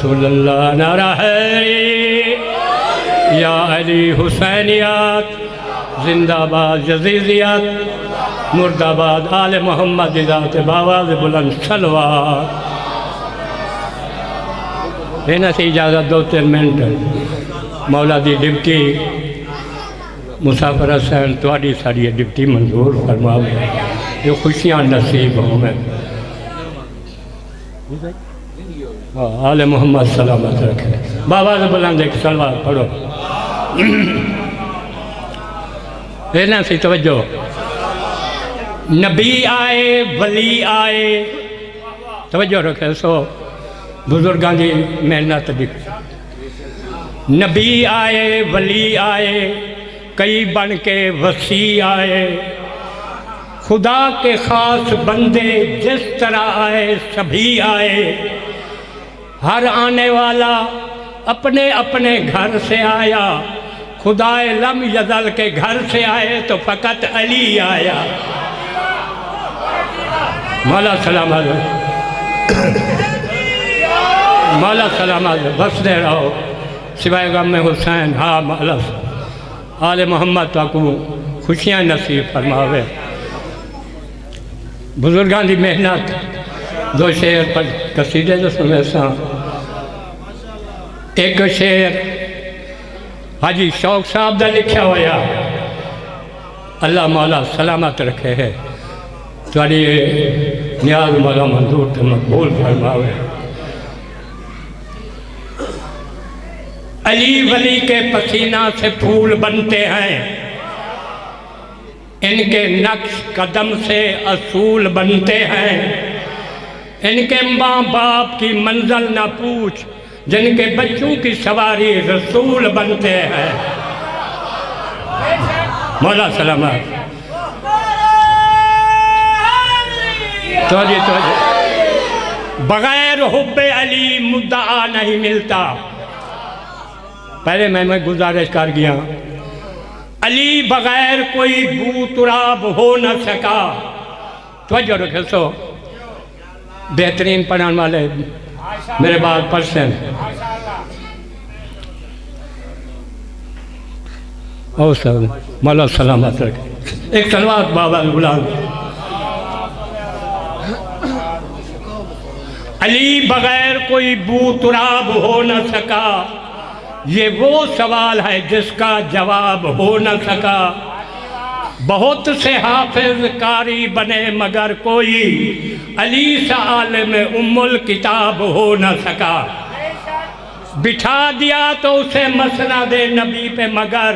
रसूलुल्लाह नारा हैरी या अली हुसैनियत जिंदाबाद यजीदियत मुर्दाबाद आले मोहम्मद ज़ात बावाज़ बुलंद सलवात। इन्हां से इजाज़त 2-3 मिनट मौला दी डिप्टी मुसाफिर हुसैन तुहाडी साड़ी डिप्टी मंजूर फरमावे ये खुशियाँ नसीब होवें। हाँ आले मोहम्मद सलामत रखे बावाज़ बुलंद एक सलवात पढ़ो। इन्हां से तवज्जो नबी आए वली आए तवज्जो रखे सो बुजुर्गां की मेहनत दिख। नबी आए वली आए कई बन के वसी आए खुदा के ख़ास बंदे जिस तरह आए सभी आए। हर आने वाला अपने अपने घर से आया खुदाए लम यज़ल के घर से आए तो फ़कत अली आया। मौला सलामत मौला सलामत बसते रहो सिवाय गम में हुसैन। हाँ मौला आले मोहम्मद ताकू खुशियाँ नसीब फरमावे। बुजुर्गां की मेहनत 2 शेर पर कसीदे जो सुने सा। एक शेर हाजी शौक साहब का लिखा होया अल्लाह मौला सलामत रखे है थोड़ी न्याज मौला मंजूर तो मकबूल फरमावे। अली वली के पसीना से फूल बनते हैं इनके नक्श कदम से असूल बनते हैं। इनके माँ बाप की मंजिल ना पूछ जिनके बच्चों की सवारी रसूल बनते हैं। मौला सलामत तो बगैर हुब्बे अली मुद्दा नहीं मिलता। पहले मैं गुजारिश कर गया अली बगैर कोई बू तुराब हो न सका। तवज्जो रखे सो बेहतरीन पढ़ाने वाले मेरे बाद पर्सन और सब मौला सलामत रखे। एक सलवात बाबा गुलाम अली बगैर कोई बू तुराब हो न सका। ये वो सवाल है जिसका जवाब हो न सका। बहुत से हाफिज कारी बने मगर कोई अली सा आलिम उम्मुल किताब हो न सका। बिठा दिया तो उसे मसनद नबी पे मगर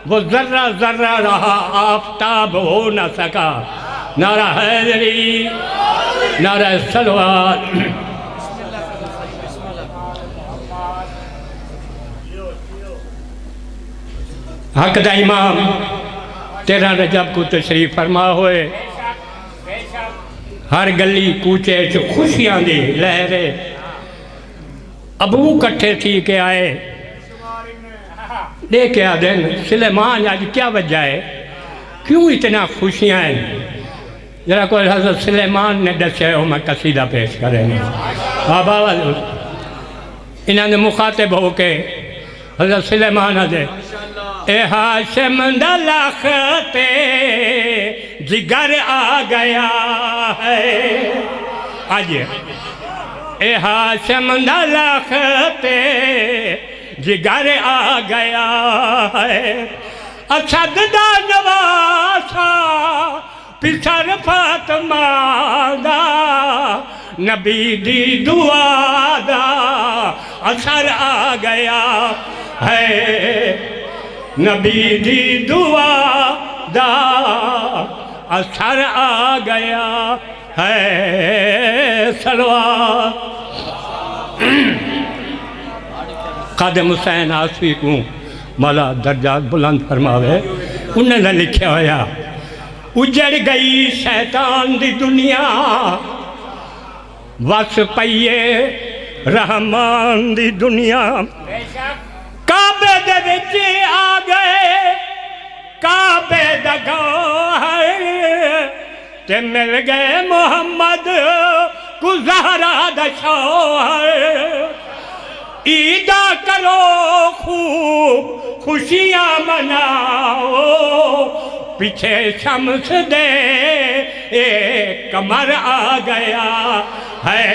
वो जर्रा जर्रा रहा आफताब हो न सका। नारा हैदरी नारा सलवात। हक दा इमाम 13 रजब को तशरीफ फरमा होए। हर गली कूचे च खुशियां दी लहरे अबू कट्ठे थी के आए देखे आ दिन सुलेमान आज क्या वजह है क्यों इतना खुशियां हैं। जरा कोई हज़रत सुलेमान ने दसे हो मैं कसीदा पेश करेंगे। हाँ बाबा इन्होंने मुखातिब हो के हज़रत सुलेमान दे ए हाशिम दा लखते जिगर आ गया है। आज ए हाशिम दा लखते जिगर आ गया है। असद दा नवासा पिछर फातिमा दा नबी दी दुआ दा असर आ गया है। नबी दी दुआ दा असर आ गया है। सलवात कादम हुसैन आसफी को मौला दर्जात बुलंद फरमावे। उन्होंने लिखा होया उजड़ गई शैतान दी दुनिया वस पईए रहमान दी दुनिया। काबे दे विच आ गए काबे दा गौहर ते मिल गए मोहम्मद को ज़हरा दा शौहर। ईदा करो खूब खुशियाँ मनाओ, पीछे शम्स दे एक कमर आ गया है।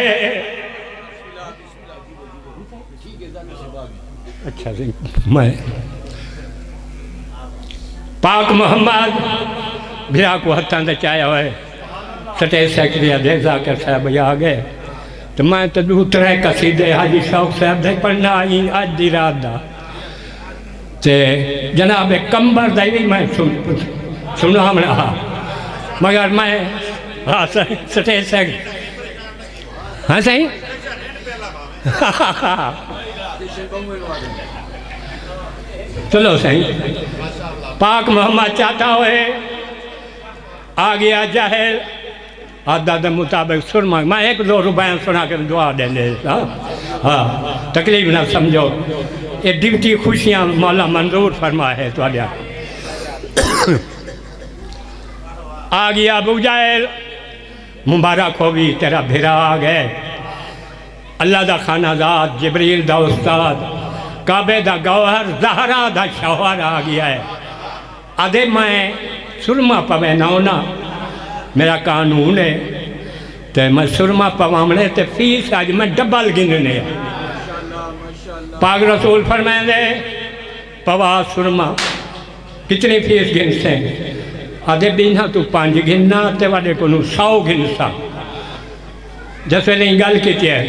अच्छा जी, मैं पाक मोहम्मद भिरा को हथा से चाया हुए स्टेज सेक्रेटरी दे जाकर साहब आ गए तो मैं तो दूसरे कसीदे हाजी शौक साहब दे पढ़ना आई अज दी रात दा ते जनाब कंबर दा भी मैं सुना मगर मैं हाँ स्टेज सेक्रेटरी हाँ सही चलो सही। पाक मोहम्मद चाहता हुए आ गया जाहिर आदा के मुताबिक सुरमा मैं 1-2 रुपये सुना के दुआ देंगे। हाँ तकलीफ ना समझो, ये डिप्टी खुशियाँ मौला मंजूर फरमा है तो आ गया अबू जाहिल मुबारक हो भी तेरा भिरा आ गए। अल्लाह दा खानादाद जिब्रील दा उस्ताद काबे दा गौहर जहरा दा शौहर आ गया है। आधे मैं सुरमा पवे ना होना मेरा कानून है तो मैं सुरमा पवामने तो फीस आज मैं डबल गिनने। पाक रसूल फरमाए पवा सुरमा कितनी फीस गिनते आधे बिना तू 5 गिनना तो वाले को 100 गिनसा जैसे नहीं गल की है।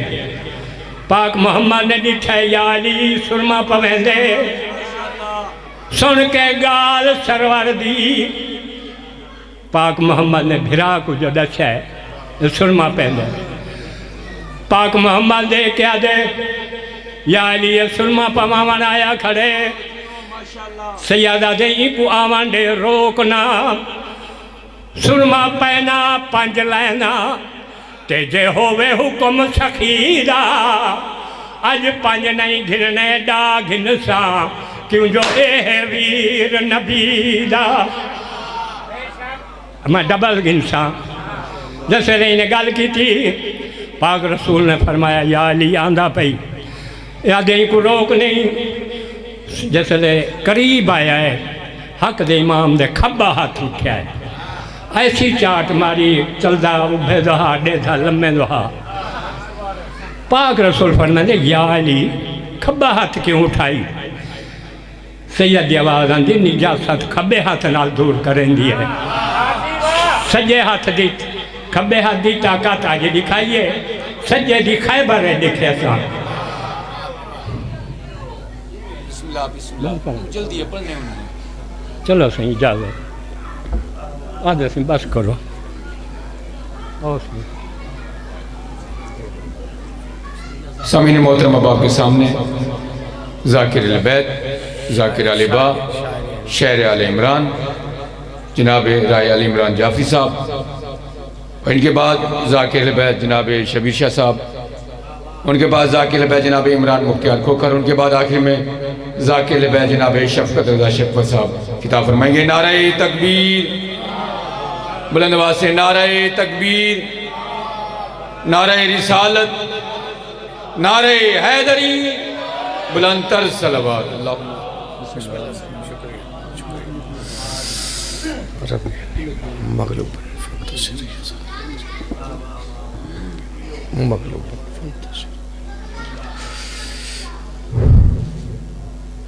पाक मोहम्मद ने डिठा या अली सुरमा पवेंदे सुन के गाल सरवर दी। पाक मोहम्मद ने भिरा को जो दसा है सुरमा पहले पाक मोहम्मद दे क्या दे या अली सुरमा पवावन आया खड़े सैयदा दे को आवन दे रोकना सुरमा पहना 5 लैना ते जे होवे हुक्म सखीदा अज 5 नहीं घिरने डा घिनसा क्यों जो ए वीर नबीदा मैं डबल गिनसा। जैसे ने गल की थी पाक रसूल ने फरमाया या अली आंदा पई या दे को रोक नहीं। जैसे करीब आया है हक दे इमाम दे खब्बा हाथ उठा है ऐसी चाट मारी चलदा उभे दहा डेधा लम्बे दहा। पाक रसूल फरमाते या अली खब्बा हाथ क्यों उठाई। सैयद आवाज़ आंदी निजासत खब्बे हाथ नाल दूर करेंदी है सज्जे हाथ दी खब्बे हाथ की ताकत आज दिखाइए सज्जे दिखाए बारे देखे जल्दी चलो सही इजाजत आधे से बस करो। सामीन मोहतरम बाप के सामने जाकिर अल-बैत जाकिर अल-बा शहर आल इमरान जनाब राय अली इमरान जाफरी साहब, इनके बाद जाकिर अल-बैत जनाब शबीर शाह साहब, उनके बाद जाकिर अल-बैत जनाब इमरान मुख्तियार खोखर, उनके बाद आखिर में जाकिर अल-बैत जनाब शफकत रज़ा शफकत साहब खिताब फरमाएंगे। नारे तकबीर बुलंद आवाज़ से नारे तकबीर, नारे रिसालत, नारे हैदरी, बुलंदतर सलवात। अल्लाह मगलूब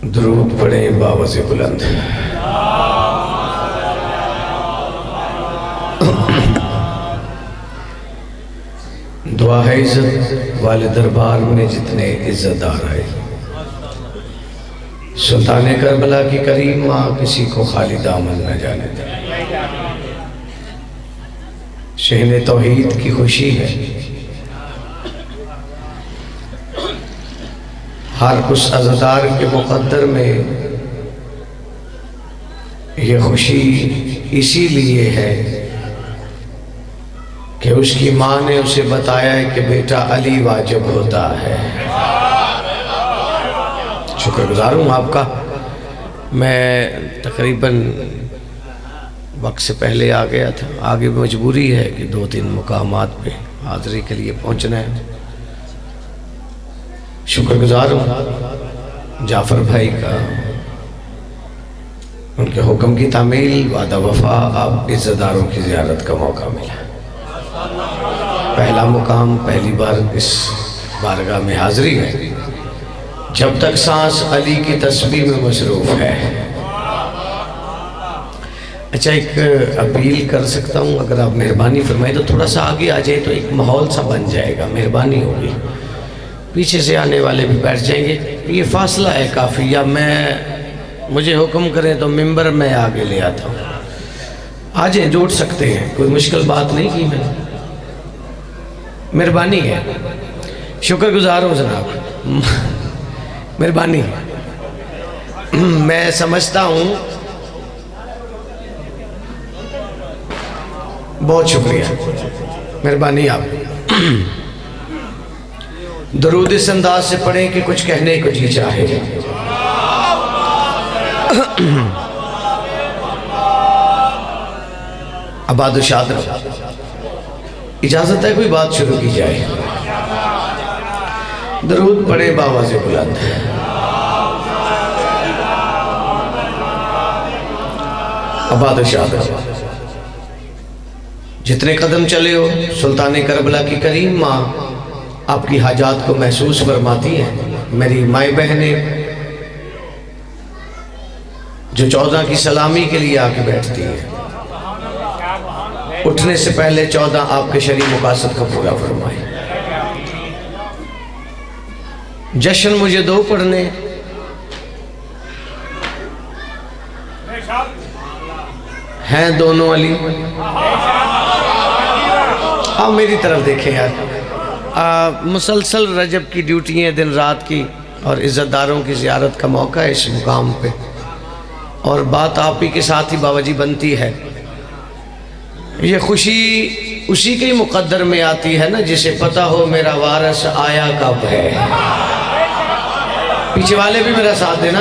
दुरूद पढ़े बावज़े बुलंद। दुआ है इज्जत वाले दरबार में जितने इज्जतदार आए। सुल्तान करबला की करीम माँ किसी को खाली दामन न जाने दे। शहन तौहीद की खुशी है, हर उस अज़ादार के मुक़द्दर में ये खुशी इसीलिए है कि उसकी माँ ने उसे बताया है कि बेटा अली वाजिब होता है। शुक्रगुज़ार हूँ आपका। मैं तकरीबन वक्त से पहले आ गया था, आगे मजबूरी है कि 2-3 मुकामात पे हाज़िरी के लिए पहुँचना है। शुक्रगुजार हूँ जाफ़र भाई का, उनके हुक्म की तामील वादा वफा आप इज़्ज़तदारों की ज़ियारत का मौका मिला। पहला मुकाम, पहली बार इस बारगाह में हाज़िरी है। जब तक सांस अली की तस्बीह में मसरूफ़ है। अच्छा, एक अपील कर सकता हूँ, अगर आप मेहरबानी फरमाएं तो थोड़ा सा आगे आ जाए तो एक माहौल सा बन जाएगा, मेहरबानी होगी। पीछे से आने वाले भी बैठ जाएंगे, ये फासला है काफ़ी, या मुझे हुक्म करें तो मिंबर में आगे ले आता हूँ। आ जाए, जोड़ सकते हैं, कोई मुश्किल बात नहीं की मैंने, मेहरबानी है। शुक्रगुजार हूँ जनाब, मेहरबानी है। मैं समझता हूँ, बहुत शुक्रिया, मेहरबानी आप। दरूद इस अंदाज से पढ़ें कि कुछ कहने को जी चाहे। आबाद शाद रहो। इजाजत है कोई बात शुरू की जाए। दरूद पढ़े बावाज़े बुलंद। आबाद शाद रहो। जितने कदम चले हो, सुल्तान करबला की करीम माँ आपकी हाजात को महसूस फरमाती हैं। मेरी माएँ बहनें जो 14 की सलामी के लिए आके बैठती हैं, उठने से पहले 14 आपके शरीर मुकासद को पूरा फरमाए। जश्न मुझे दो पढ़ने, हैं दोनों अली। आप मेरी तरफ देखें यार, मुसलसल रजब की ड्यूटी है दिन रात की, और इज़्ज़तदारों की ज़ियारत का मौका है इस मुकाम पे, और बात आप ही के साथ ही बाबाजी बनती है। ये खुशी उसी के ही मुक़द्दर में आती है ना जिसे पता हो मेरा वारस आया कब है। पीछे वाले भी मेरा साथ देना,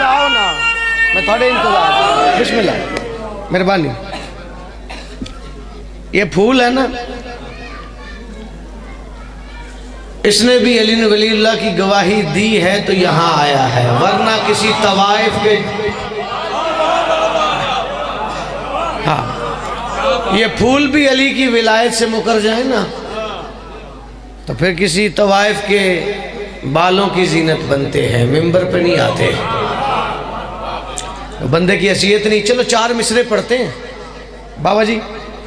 आओ ना, मैं थोड़े इंतजार। बिस्मिल्लाह, मेहरबानी। ये फूल है ना, इसने भी अली वलील्लाह की गवाही दी है तो यहाँ आया है, वरना किसी तवाइफ के। हाँ, ये फूल भी अली की विलायत से मुकर जाए ना तो फिर किसी तवाइफ के बालों की जीनत बनते हैं, मिंबर पे नहीं आते। तो बंदे की हैसियत नहीं। चलो 4 मिसरे पढ़ते हैं। बाबा जी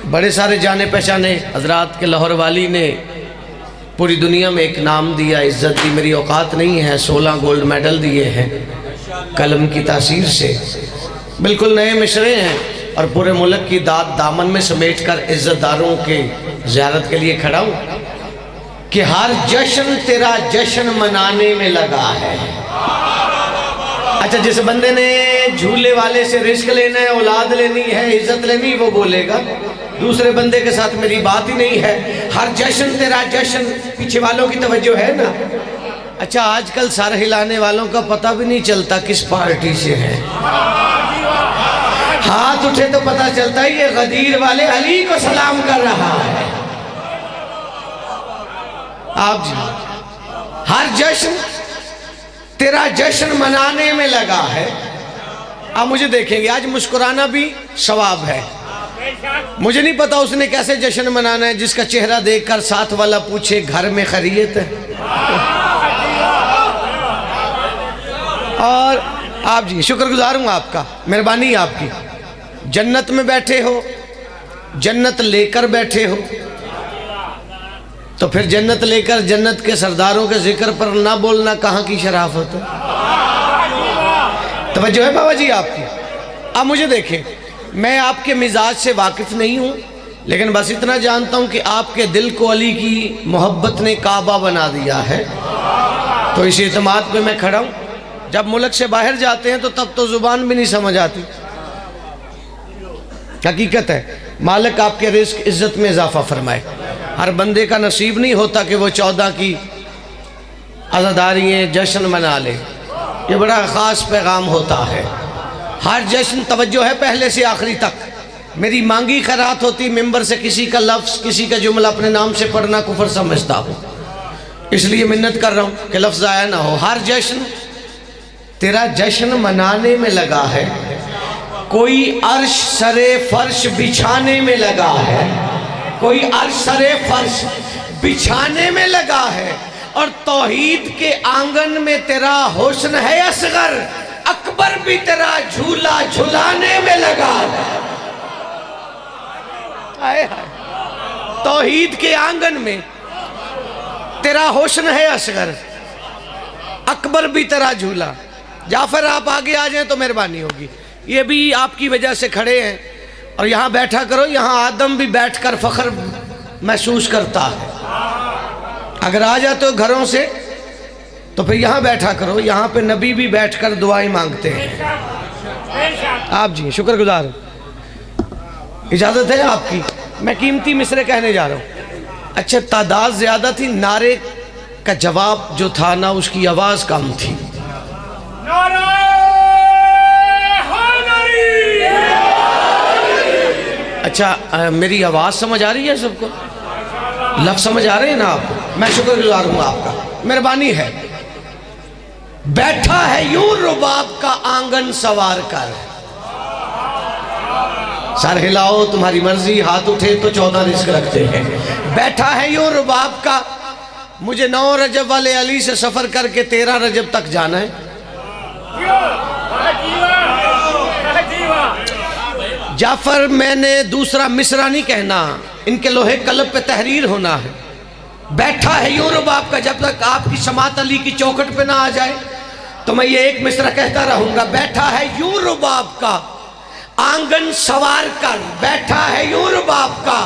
बड़े सारे जाने पहचाने हजरात के लाहौर वाली ने पूरी दुनिया में एक नाम दिया, इज्जत दी। मेरी औकात नहीं है, 16 गोल्ड मेडल दिए हैं कलम की तासीर से। बिल्कुल नए मिसरे हैं और पूरे मुल्क की दाद दामन में समेट कर इज्जतदारों के ज़ियारत के लिए खड़ा हूँ कि हर जश्न तेरा जश्न मनाने में लगा है। अच्छा, जिस बंदे ने झूले वाले से रिस्क लेना है, औलाद लेनी है, इज्जत लेनी, वो बोलेगा। दूसरे बंदे के साथ मेरी बात ही नहीं है। हर जश्न तेरा जश्न, पीछे वालों की तवज्जो है ना। अच्छा, आजकल सर हिलाने वालों का पता भी नहीं चलता किस पार्टी से है। हाथ उठे तो पता चलता है ये गदीर वाले अली को सलाम कर रहा है। आप जी, हर जश्न तेरा जश्न मनाने में लगा है। आप मुझे देखेंगे, आज मुस्कुराना भी सवाब है। मुझे नहीं पता उसने कैसे जश्न मनाना है जिसका चेहरा देखकर साथ वाला पूछे घर में खैरियत है। और आप जी, शुक्रगुजार हूँ आपका, मेहरबानी आपकी। जन्नत में बैठे हो, जन्नत लेकर बैठे हो, तो फिर जन्नत लेकर जन्नत के सरदारों के जिक्र पर ना बोलना कहाँ की शराफत है। तवज्जो है बाबा जी आपकी। अब मुझे देखें, मैं आपके मिजाज से वाकिफ़ नहीं हूँ, लेकिन बस इतना जानता हूँ कि आपके दिल को अली की मोहब्बत ने काबा बना दिया है। तो इस एतमाद पे मैं खड़ा हूँ। जब मुल्क से बाहर जाते हैं तो तब तो ज़ुबान भी नहीं समझ आती। हकीकत है, मालिक आपके रिज़्क़ इज़्ज़त में इजाफ़ा फरमाए। हर बंदे का नसीब नहीं होता कि वो 14 की आज़ादारियाँ जश्न मना ले। ये बड़ा ख़ास पैगाम होता है। हर जश्न, तवज्जो है, पहले से आखिरी तक। मेरी मांगी खैरात होती, मिंबर से किसी का लफ्ज़, किसी का जुमला अपने नाम से पढ़ना कुफर समझता हूँ। इसलिए मिन्नत कर रहा हूँ कि लफ्ज़ आया ना हो। हर जश्न तेरा जश्न मनाने में लगा है, कोई अर्श सरे फर्श बिछाने में लगा है, कोई अर्श सरे फर्श बिछाने में लगा है, और तौहीद के आंगन में तेरा हुस्न है असगर, अकबर भी तेरा झूला झुलाने में लगा है। हाय हाय, तौहीद के आंगन में तेरा हुस्न है असगर, अकबर भी तेरा झूला। जाफर आप आगे आ जाएं तो मेहरबानी होगी। ये भी आपकी वजह से खड़े हैं, और यहाँ बैठा करो, यहाँ आदम भी बैठकर फख्र महसूस करता है। अगर आ जाते हो घरों से तो फिर यहाँ बैठा करो, यहाँ पे नबी भी बैठकर दुआएं मांगते हैं। आप जी शुक्रगुजार हूँ, इजाज़त है आपकी। मैं कीमती मिसरे कहने जा रहा हूँ। अच्छा, तादाद ज़्यादा थी, नारे का जवाब जो था ना उसकी आवाज़ कम थी। अच्छा, मेरी आवाज़ समझ आ रही है सबको? लफ्ज़ समझ आ रहे हैं ना आप? मैं शुक्रगुजार हूँ आपका, मेहरबानी है। बैठा है यूं रुबाब का आंगन सवार कर, सर हिलाओ तुम्हारी मर्जी, हाथ उठे तो 14 रिस्क रखते हैं। बैठा है यूं रुबाब का, मुझे 9 रजब वाले अली से सफ़र करके 13 रजब तक जाना है। जाफर, मैंने दूसरा मिसरा नहीं कहना, इनके लोहे कलब पे तहरीर होना है। बैठा है यूं रुबाब का, जब तक आपकी समात अली की चौखट पे ना आ जाए तो मैं ये एक मिसरा कहता रहूंगा। बैठा है यूं रुबाब का आंगन सवार कर, बैठा है यूं रुबाब का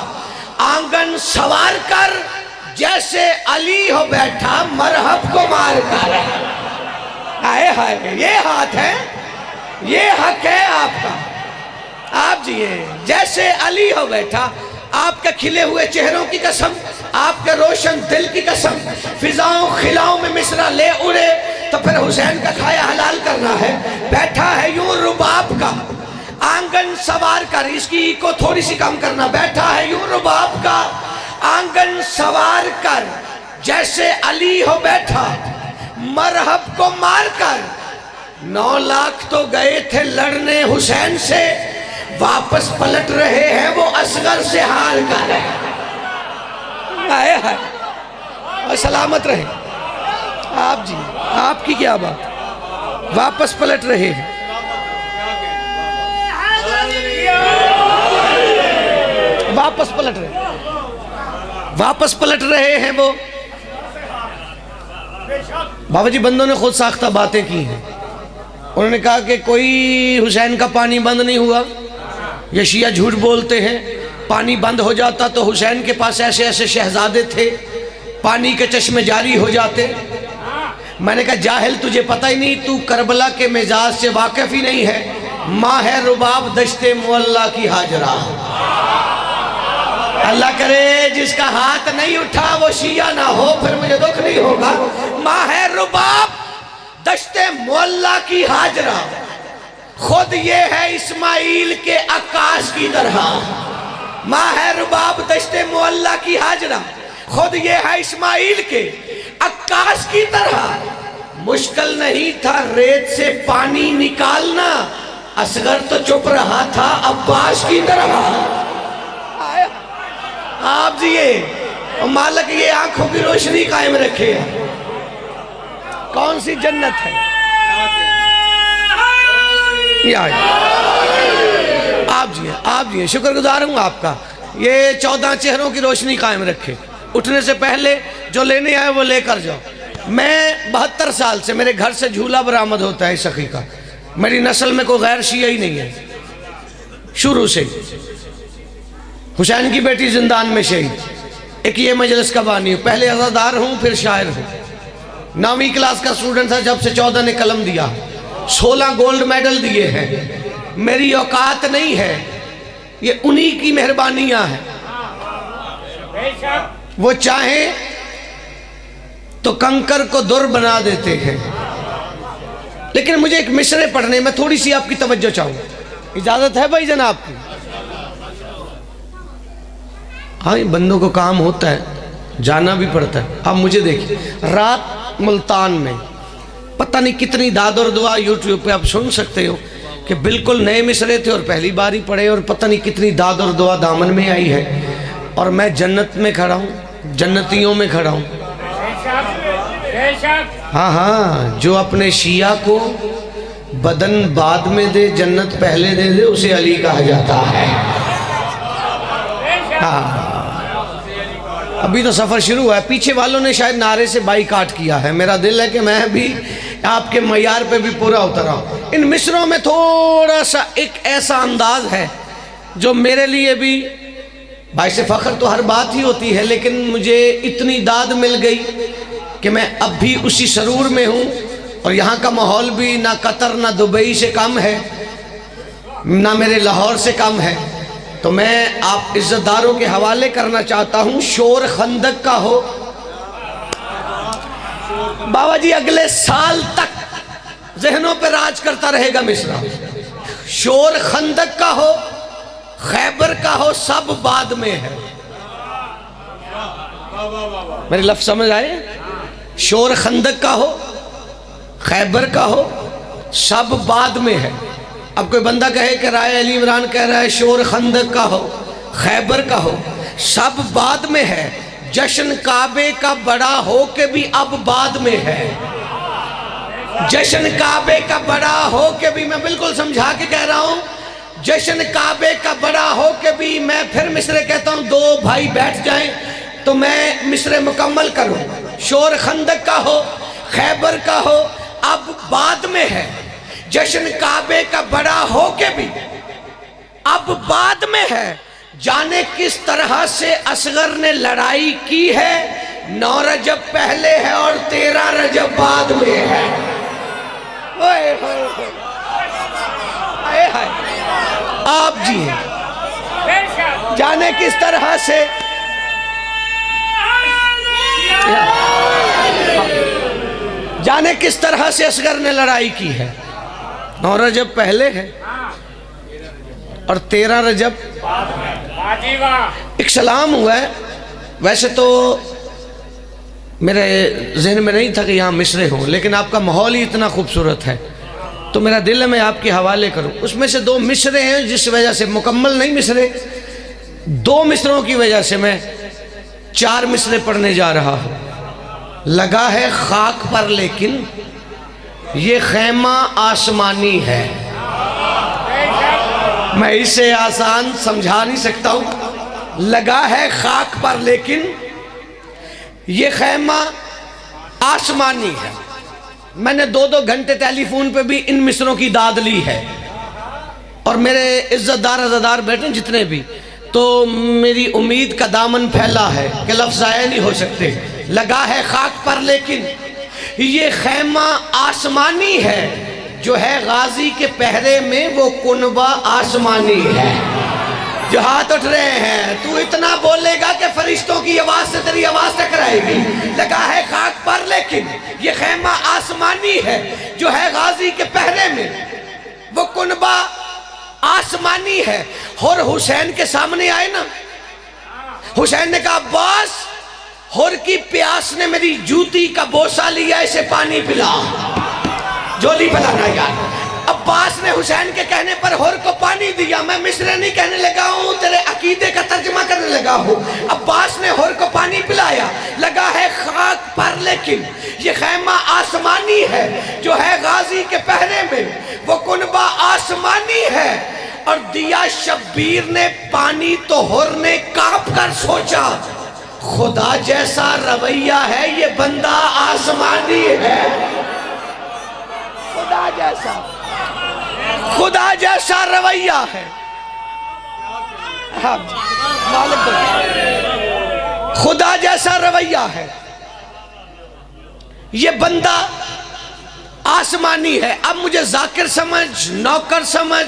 आंगन सवार कर, जैसे अली हो बैठा मरहब को मार कर। हाय हाय, ये हाथ है, ये हक है आपका। आप जिए जैसे अली हो बैठा, आपके खिले हुए चेहरों की कसम, आपके रोशन दिल की कसम, फिजाओं खिलाओं में मिसरा ले उड़े तो फिर हुसैन का खाया हलाल करना है। बैठा है यूं रुबाब का आंगन सवार कर, इसकी को थोड़ी सी कम करना। बैठा है यूं रुबाब का आंगन सवार कर, जैसे अली हो बैठा मरहब को मार कर। 9 लाख तो गए थे लड़ने हुसैन से, वापस पलट रहे हैं वो असगर से हार कर। आए हाय, और सलामत रहे आप जी, आपकी क्या बात, वापस पलट रहे हैं। वापस पलट रहे, वापस पलट रहे हैं वो। बाबा जी, बंदों ने खुद साख्ता बातें की हैं। उन्होंने कहा कि कोई हुसैन का पानी बंद नहीं हुआ, ये शिया झूठ बोलते हैं। पानी बंद हो जाता तो हुसैन के पास ऐसे ऐसे शहजादे थे, पानी के चश्मे जारी हो जाते। मैंने कहा जाहिल, तुझे पता ही नहीं, तू करबला के मिजाज से वाकिफ ही नहीं है। माँ है रुबाब दश्ते मुअल्ला की हाजरा। अल्लाह करे जिसका हाथ नहीं उठा वो शिया ना हो, फिर मुझे दुख नहीं होगा। माँ है रुबाब दश्ते मुअल्ला की हाजरा, खुद ये है इस्माइल के आकाश की तरह। माँ है रुबाब दश्ते मुअल्ला की हाजरा, खुद ये है इस्माइल के आकाश की तरह। मुश्किल नहीं था रेत से पानी निकालना, असगर तो चुप रहा था अब्बास की तरह। आप जिए और मालिक ये आंखों की रोशनी कायम रखे। कौन सी जन्नत है? आप जी शुक्रगुजार हूँ आपका। ये 14 चेहरों की रोशनी कायम रखे। उठने से पहले जो लेने आए वो लेकर जाओ। मैं 72 साल से मेरे घर से झूला बरामद होता है सखी का। मेरी नस्ल में कोई गैर शिया ही नहीं है, शुरू से। हुसैन की बेटी जिंदान में शहीद। एक ये मजलिस का बानी हूँ, पहले अज़ादार हूँ फिर शायर हूँ। 9वीं क्लास का स्टूडेंट था जब से 14 ने कलम दिया, 16 गोल्ड मेडल दिए हैं। मेरी औकात नहीं है, ये उन्हीं की मेहरबानियां हैं। वो चाहे तो कंकर को दुर बना देते हैं। लेकिन मुझे एक मिसरे पढ़ने में थोड़ी सी आपकी तवज्जो चाहूँ, इजाजत है भाई जनाब की? हाँ, बंदों को काम होता है जाना भी पड़ता है। अब मुझे देखिए, रात मुल्तान में पता नहीं कितनी दाद और दुआ यूट्यूब पे आप सुन सकते हो कि बिल्कुल नए मिसरे थे और पहली बार ही पढ़े, और पता नहीं कितनी दाद और दुआ दामन में आई है, और मैं जन्नत में खड़ा हूँ, जन्नतियों में खड़ा हूँ। हाँ हाँ, जो अपने शिया को बदन बाद में दे जन्नत पहले दे दे उसे अली कहा जाता है। हाँ, अभी तो सफ़र शुरू हुआ है, पीछे वालों ने शायद नारे से बाईकाट किया है। मेरा दिल है कि मैं भी आपके मयार पे भी पूरा उतरा हूँ। इन मिसरों में थोड़ा सा एक ऐसा अंदाज है जो मेरे लिए भी, भाई से फ़ख्र तो हर बात ही होती है, लेकिन मुझे इतनी दाद मिल गई कि मैं अब भी उसी सरूर में हूँ, और यहाँ का माहौल भी ना कतर ना दुबई से कम है, ना मेरे लाहौर से कम है। तो मैं आप इज्जतदारों के हवाले करना चाहता हूँ। शोर खंदक का हो बाबा जी, अगले साल तक जहनों पे राज करता रहेगा मिसरा। शोर खंदक का हो, खैबर का हो, सब बाद में है। मेरे लफ्ज समझ आए? शोर खंदक का हो, खैबर का हो, सब बाद में है। अब कोई बंदा कहे कि राय अली इमरान कह रहा है शोर खंदक का हो, खैबर का हो, सब बाद में है। जश्न काबे का बड़ा हो के भी अब बाद में है। जश्न काबे का बड़ा हो के भी, मैं बिल्कुल समझा के कह रहा हूँ, जश्न काबे का बड़ा हो के भी मैं फिर मिसरे कहता हूँ, दो भाई बैठ जाएं तो मैं मिसरे मुकम्मल करूँ। शोर खंदक का हो, खैबर का हो, अब बाद में है। जश्न काबे का बड़ा हो के भी अब बाद में है। जाने किस तरह से असगर ने लड़ाई की है, 9 रजब पहले है और 13 रजब बाद में है। ओए होए होए, आए हाय, आप जी हैं। जाने किस तरह से, जाने किस तरह से असगर ने लड़ाई की है। 9 रजब पहले है और 13 रजब एक सलाम हुआ है। वैसे तो मेरे जहन में नहीं था कि यहाँ मिसरे हों, लेकिन आपका माहौल ही इतना खूबसूरत है तो मेरा दिल है मैं आपके हवाले करूँ। उसमें से 2 मिसरे हैं जिस वजह से, मुकम्मल नहीं मिसरे, 2 मिसरों की वजह से मैं 4 मिसरे पढ़ने जा रहा हूँ। लगा है खाक पर लेकिन ये खैमा आसमानी है। मैं इसे आसान समझा नहीं सकता हूँ। लगा है खाक पर लेकिन ये खैमा आसमानी है। मैंने 2-2 घंटे टेलीफोन पे भी इन मिसरों की दाद ली है, और मेरे इज्जतदार अज़ादार बैठे जितने भी, तो मेरी उम्मीद का दामन फैला है कि लफ्ज़ ज़ाया नहीं हो सकते। लगा है खाक पर लेकिन ये खैमा आसमानी है, जो है गाजी के पहरे में वो कुनबा आसमानी है। जो हाथ उठ रहे हैं, तू इतना बोलेगा कि फरिश्तों की आवाज से तेरी आवाज टकराएगी। लगा है खाक पर लेकिन ये खैमा आसमानी है, जो है गाजी के पहरे में वो कुनबा आसमानी है। और हुसैन के सामने आए ना, हुसैन ने कहा अब्बास, हुर की प्यास ने मेरी जूती का बोसा लिया, इसे पानी पिला, जोली पिलाना यार। अब्बास ने हुसैन के कहने पर हुर को पानी दिया। मैं मिसरे नहीं कहने लगा हूँ, तेरे अकीदे का तर्जमा करने लगा हूँ। अब्बास ने हुर को पानी पिलाया। लगा है खाक पर लेकिन ये खैमा आसमानी है, जो है गाजी के पहरे में वो कुनबा आसमानी है। और दिया शब्बीर ने पानी तो हुर ने कांप कर सोचा, खुदा जैसा रवैया है ये बंदा आसमानी है। खुदा जैसा रवैया है। हाँ, खुदा जैसा रवैया है, ये बंदा आसमानी है। अब मुझे जाकिर समझ, नौकर समझ,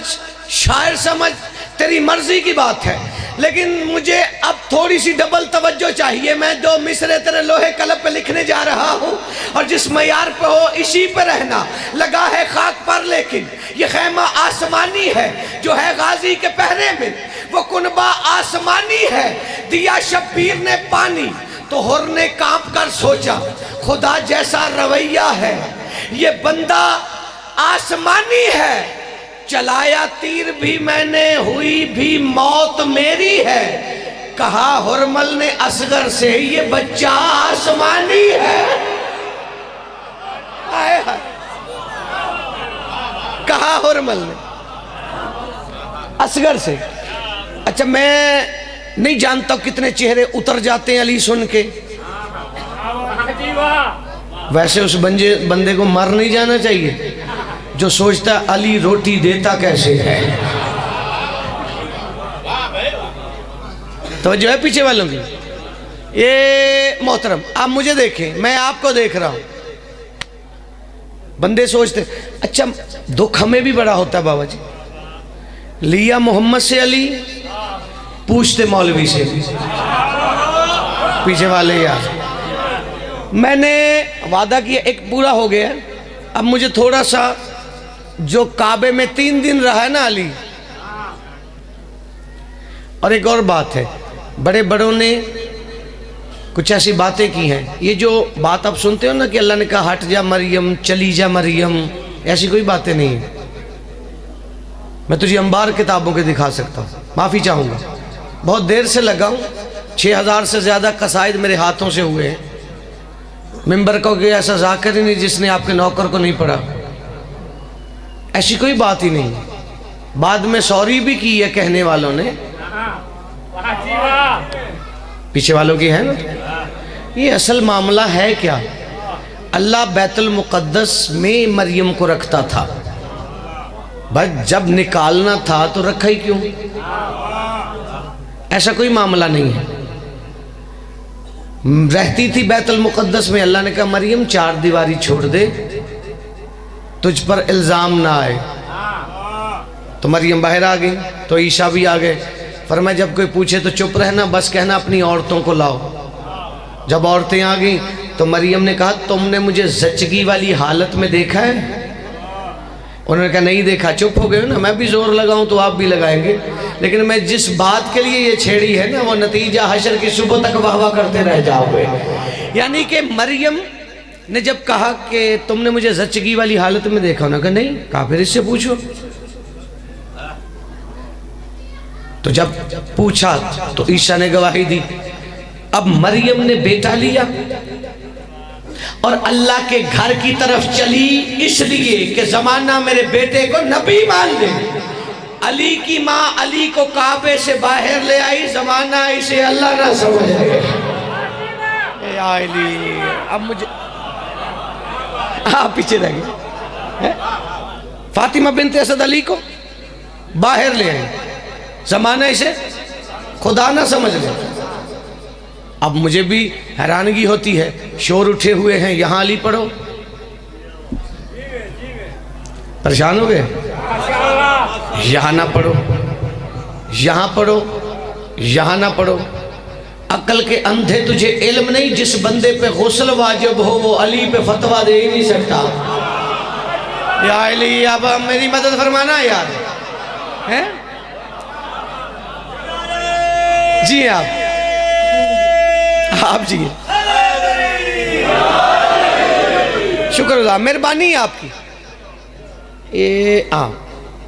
शायर समझ, तेरी मर्जी की बात है, लेकिन मुझे अब थोड़ी सी डबल तवज्जो चाहिए। मैं 2 मिसरे तेरे लोहे कलम पे लिखने जा रहा हूँ, और जिस मयार पे हो इसी पे रहना। लगा है खाक पर लेकिन ये खैमा आसमानी है, जो है गाजी के पहरे में वो कुनबा आसमानी है। दिया शब्बीर ने पानी तो हुर ने कांप कर सोचा, खुदा जैसा रवैया है, ये बंदा आसमानी है, चलाया तीर भी मैंने, हुई भी मौत मेरी है। कहा हुरमल ने असगर से, ये बच्चा आसमानी है। आए हाय। कहा हुरमल ने असगर से। अच्छा, मैं नहीं जानता कितने चेहरे उतर जाते हैं अली सुन के। वैसे उस बंदे को मर नहीं जाना चाहिए जो सोचता अली रोटी देता कैसे है। तो जो है पीछे वालों की, ये मोहतरम आप मुझे देखें, मैं आपको देख रहा हूं। बंदे सोचते अच्छा दुख हमें भी बड़ा होता है बाबा जी। लिया मोहम्मद से अली, पूछते मौलवी से, पीछे वाले यार। मैंने वादा किया, एक पूरा हो गया, अब मुझे थोड़ा सा, जो काबे में 3 दिन रहा है ना अली। और एक और बात है, बड़े बड़ों ने कुछ ऐसी बातें की हैं, ये जो बात आप सुनते हो ना कि अल्लाह ने कहा हट जा मरियम, चली जा मरियम, ऐसी कोई बातें नहीं है। मैं तुझे अंबार किताबों के दिखा सकता हूँ, माफ़ी चाहूँगा, बहुत देर से लगा हूँ। 6000 से ज़्यादा कसाइद मेरे हाथों से हुए हैं। मिंबर को कि ऐसा जाकर ही नहीं जिसने आपके नौकर को नहीं पढ़ा, ऐसी कोई बात ही नहीं। बाद में सॉरी भी की है कहने वालों ने, पीछे वालों की है ना। ये असल मामला है क्या, अल्लाह बैतुल मुक़द्दस में मरियम को रखता था, बस जब निकालना था तो रखा ही क्यों, ऐसा कोई मामला नहीं है। रहती थी बैतुल मुक़द्दस में, अल्लाह ने कहा मरियम 4 दीवारी छोड़ दे, तुझ पर इल्ज़ाम ना आए। तो मरियम बाहर आ गई, तो ईशा भी आ गए। फरमाया जब कोई पूछे तो चुप रहना, बस कहना अपनी औरतों को लाओ। जब औरतें आ गई तो मरियम ने कहा तुमने मुझे ज़च्चगी वाली हालत में देखा है? उन्होंने कहा नहीं देखा। चुप हो गए ना, मैं भी जोर लगाऊं तो आप भी लगाएंगे, लेकिन मैं जिस बात के लिए ये छेड़ी है ना, वो नतीजा हशर की सुबह तक वाह करते रह जाओगे। यानी कि मरियम ने जब कहा कि तुमने मुझे ज़च्चगी वाली हालत में देखा, उन्होंने कहा नहीं। कहा फिर इससे पूछो। तो जब पूछा तो ईशा ने गवाही दी। अब मरियम ने बेटा लिया और अल्लाह के घर की तरफ चली, इसलिए कि जमाना मेरे बेटे को नबी मान ले। अली की माँ अली को काबे से बाहर ले आई, जमाना इसे अल्लाह ना समझ ले। अब मुझे आप पीछे रह गए। फातिमा बिन्त असद अली को बाहर ले आई, जमाना इसे खुदा ना समझ ले। अब मुझे भी हैरानगी होती है, शोर उठे हुए हैं, यहाँ अली पढ़ो। परेशान हो गए, यहाँ ना पढ़ो, यहाँ पढ़ो, यहाँ ना पढ़ो। अकल के अंधे तुझे इल्म नहीं, जिस बंदे पे गुस्ल वाजिब हो वो अली पे फतवा दे ही नहीं सकता। या अली अब मेरी मदद फरमाना यार, हैं? जी आप जी शुक्र, मेहरबानी आपकी।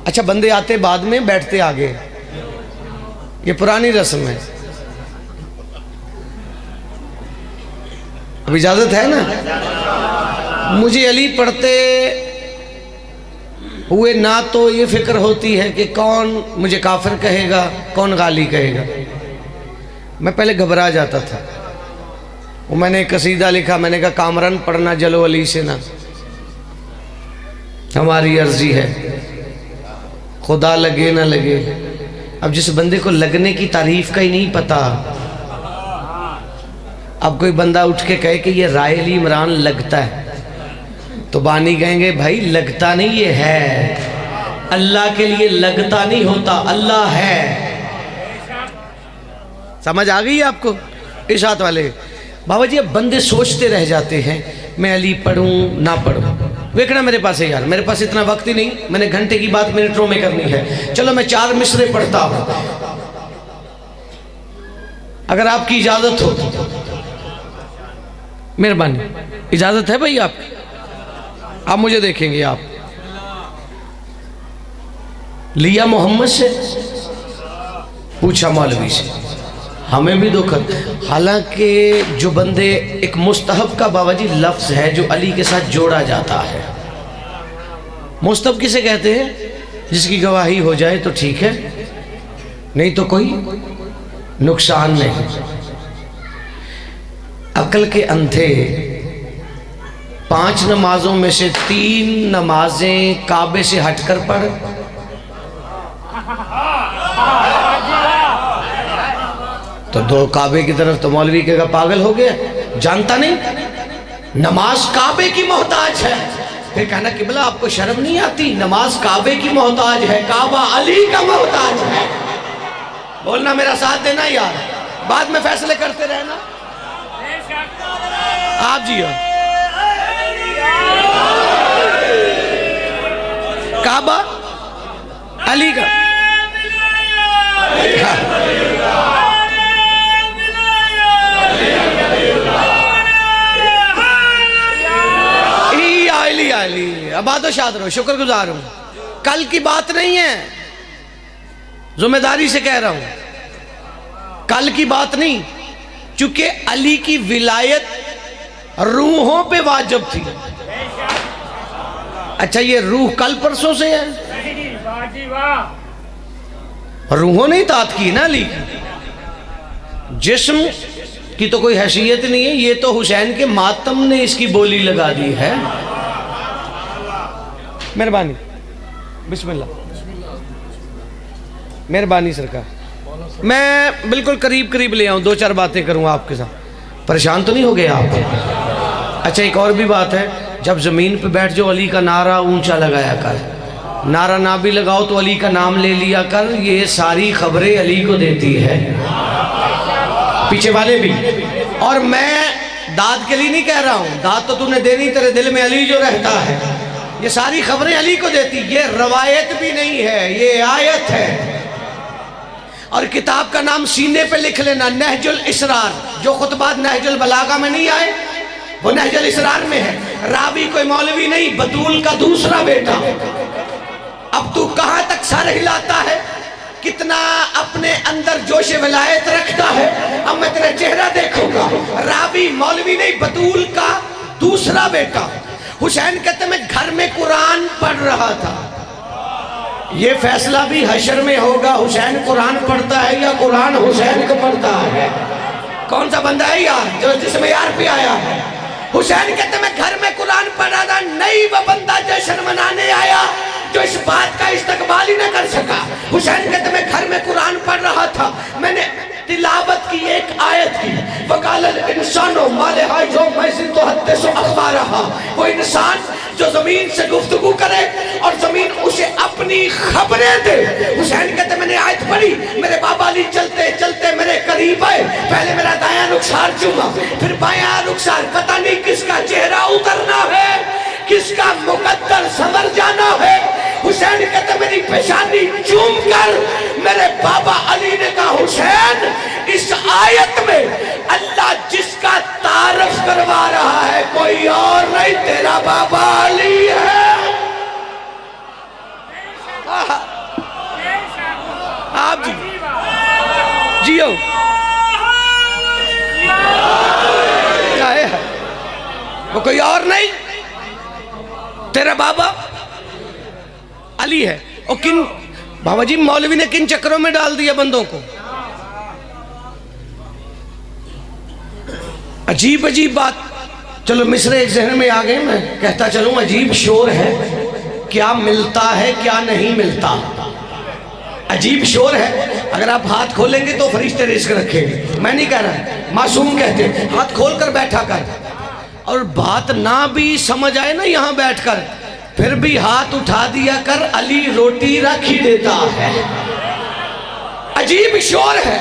अच्छा बंदे आते बाद में, बैठते आगे, ये पुरानी रस्म है। अब इजाजत है ना। मुझे अली पढ़ते हुए ना तो ये फिक्र होती है कि कौन मुझे काफिर कहेगा, कौन गाली कहेगा। मैं पहले घबरा जाता था। वो मैंने एक कसीदा लिखा, मैंने कहा कामरान पढ़ना जलो अली से ना, हमारी अर्जी है, खुदा लगे ना लगे। अब जिस बंदे को लगने की तारीफ का ही नहीं पता, अब कोई बंदा उठ के कहे कि ये राय अली इमरान लगता है, तो बानी कहेंगे भाई लगता नहीं, ये है। अल्लाह के लिए लगता नहीं होता, अल्लाह है। समझ आ गई आपको? इस हाथ वाले बाबा जी, अब बंदे सोचते रह जाते हैं मैं अली पढ़ूं ना पढ़ूं। देखना मेरे पास है यार, मेरे पास इतना वक्त ही नहीं, मैंने घंटे की बात मिनटों में करनी है। चलो मैं 4 मिसरे पढ़ता हूं, अगर आपकी इजाजत हो। मेहरबानी, इजाजत है भाई आप मुझे देखेंगे। आप लिया मोहम्मद से, पूछा मौलवी से, हमें भी दुख। हालांकि जो बंदे, एक मुस्तहब का बाबा जी लफ्ज़ है जो अली के साथ जोड़ा जाता है। मुस्तहब किसे कहते हैं? जिसकी गवाही हो जाए तो ठीक है, नहीं तो कोई नुकसान नहीं। अक्ल के अंधे 5 नमाजों में से 3 नमाजें काबे से हटकर पढ़, तो 2 काबे की तरफ, तो मौलवी कहेगा पागल हो गया, जानता नहीं नमाज काबे की मोहताज है। फिर कहना किबला आपको शर्म नहीं आती, नमाज काबे की मोहताज है, काबा अली का मोहताज है। बोलना, मेरा साथ देना यार, बाद में फैसले करते रहना। आप जी हो, काबा अली का, आबादो शाद रहो, शुक्रगुजार हूं। कल की बात नहीं है, जिम्मेदारी से कह रहा हूं, कल की बात नहीं, चूंकि अली की विलायत रूहों पे वाजिब थी। अच्छा, ये रूह कल परसों से है? रूहों ने इताअत की ना अली की, जिस्म की तो कोई हैसियत नहीं है। ये तो हुसैन के मातम ने इसकी बोली लगा दी है। मेहरबानी, बिस्मिल्लाह, मेहरबानी सरकार। मैं बिल्कुल करीब करीब ले आऊँ, 2-4 बातें करूँगा आपके साथ। परेशान तो नहीं हो गए आप? अच्छा, एक और भी बात है, जब ज़मीन पे बैठ जाओ अली का नारा ऊंचा लगाया कर, नारा ना भी लगाओ तो अली का नाम ले लिया कर। ये सारी खबरें अली को देती है, पीछे वाले भी। और मैं दाद के लिए नहीं कह रहा हूँ, दाद तो तूने देनी, तेरे दिल में अली जो रहता है। ये सारी खबरें अली को देती, ये रवायत भी नहीं है, ये आयत है। और किताब का नाम सीने पे लिख लेना, नहजुल इसरार। जो खुतबात नहजुल बलागा में नहीं आए वो नहजुल इसरार में है। रावी कोई मौलवी नहीं, बतूल का दूसरा बेटा। अब तू कहां तक सर हिलाता है, कितना अपने अंदर जोश विलायत रखता है, अब मैं तेरा चेहरा देखूंगा। रावी मौलवी नहीं, बतूल का दूसरा बेटा। हुसैन कहते मैं घर में कुरान पढ़ रहा था। ये फैसला भी हशर में होगा, हुसैन कुरान पढ़ता है या कुरान हुसैन को पढ़ता है। कौन सा बंदा है यार जो जिसमें यार पे आया है? हुसैन कहते मैं घर में कुरान पढ़ रहा था, नहीं वो बंदा जश्न मनाने आया जो इस बात का इस्तकबाल ही न कर सका। हुसैन कहते मैं घर में कुरान पढ़ रहा था, मैंने तिलावत की एक आयत की, वकालल इंसानो माले हाय जो मैं तो हद से अखबार रहा। वो इंसान जो जमीन से गुफ्तगू करे और जमीन उसे अपनी खबरें दे। हुसैन कहते मैंने आयत पढ़ी, मेरे बाबा अली चलते चलते मेरे करीब आए, पहले मेरा दायां रुखसार चूमा, फिर बायां रुखसार, पता नहीं किसका चेहरा उतरना है, किसका मुकद्दर संवर जाना है। हुसैन कहते मेरी पेशानी चूम कर मेरे बाबा अली ने कहा हुसैन इस आयत में अल्लाह जिसका तारफ करवा रहा है कोई और नहीं, तेरा बाबा अली है। आप जी जियो क्या है, वो कोई और नहीं, तेरा बाबा अली है। और किन बाबा जी मौलवी ने किन चक्करों में डाल दिया बंदों को, अजीब अजीब बात। चलो मिसरे एक जहन में आ गए, मैं कहता चलूं अजीब शोर है, क्या मिलता है क्या नहीं मिलता, अजीब शोर है। अगर आप हाथ खोलेंगे तो फरिश्ते रिस्क रखेंगे, मैं नहीं कह रहा, मासूम कहते हैं हाथ खोल कर बैठा कर। और बात ना भी समझ आए ना यहाँ बैठकर, फिर भी हाथ उठा दिया कर, अली रोटी रख ही देता है। अजीब शोर है,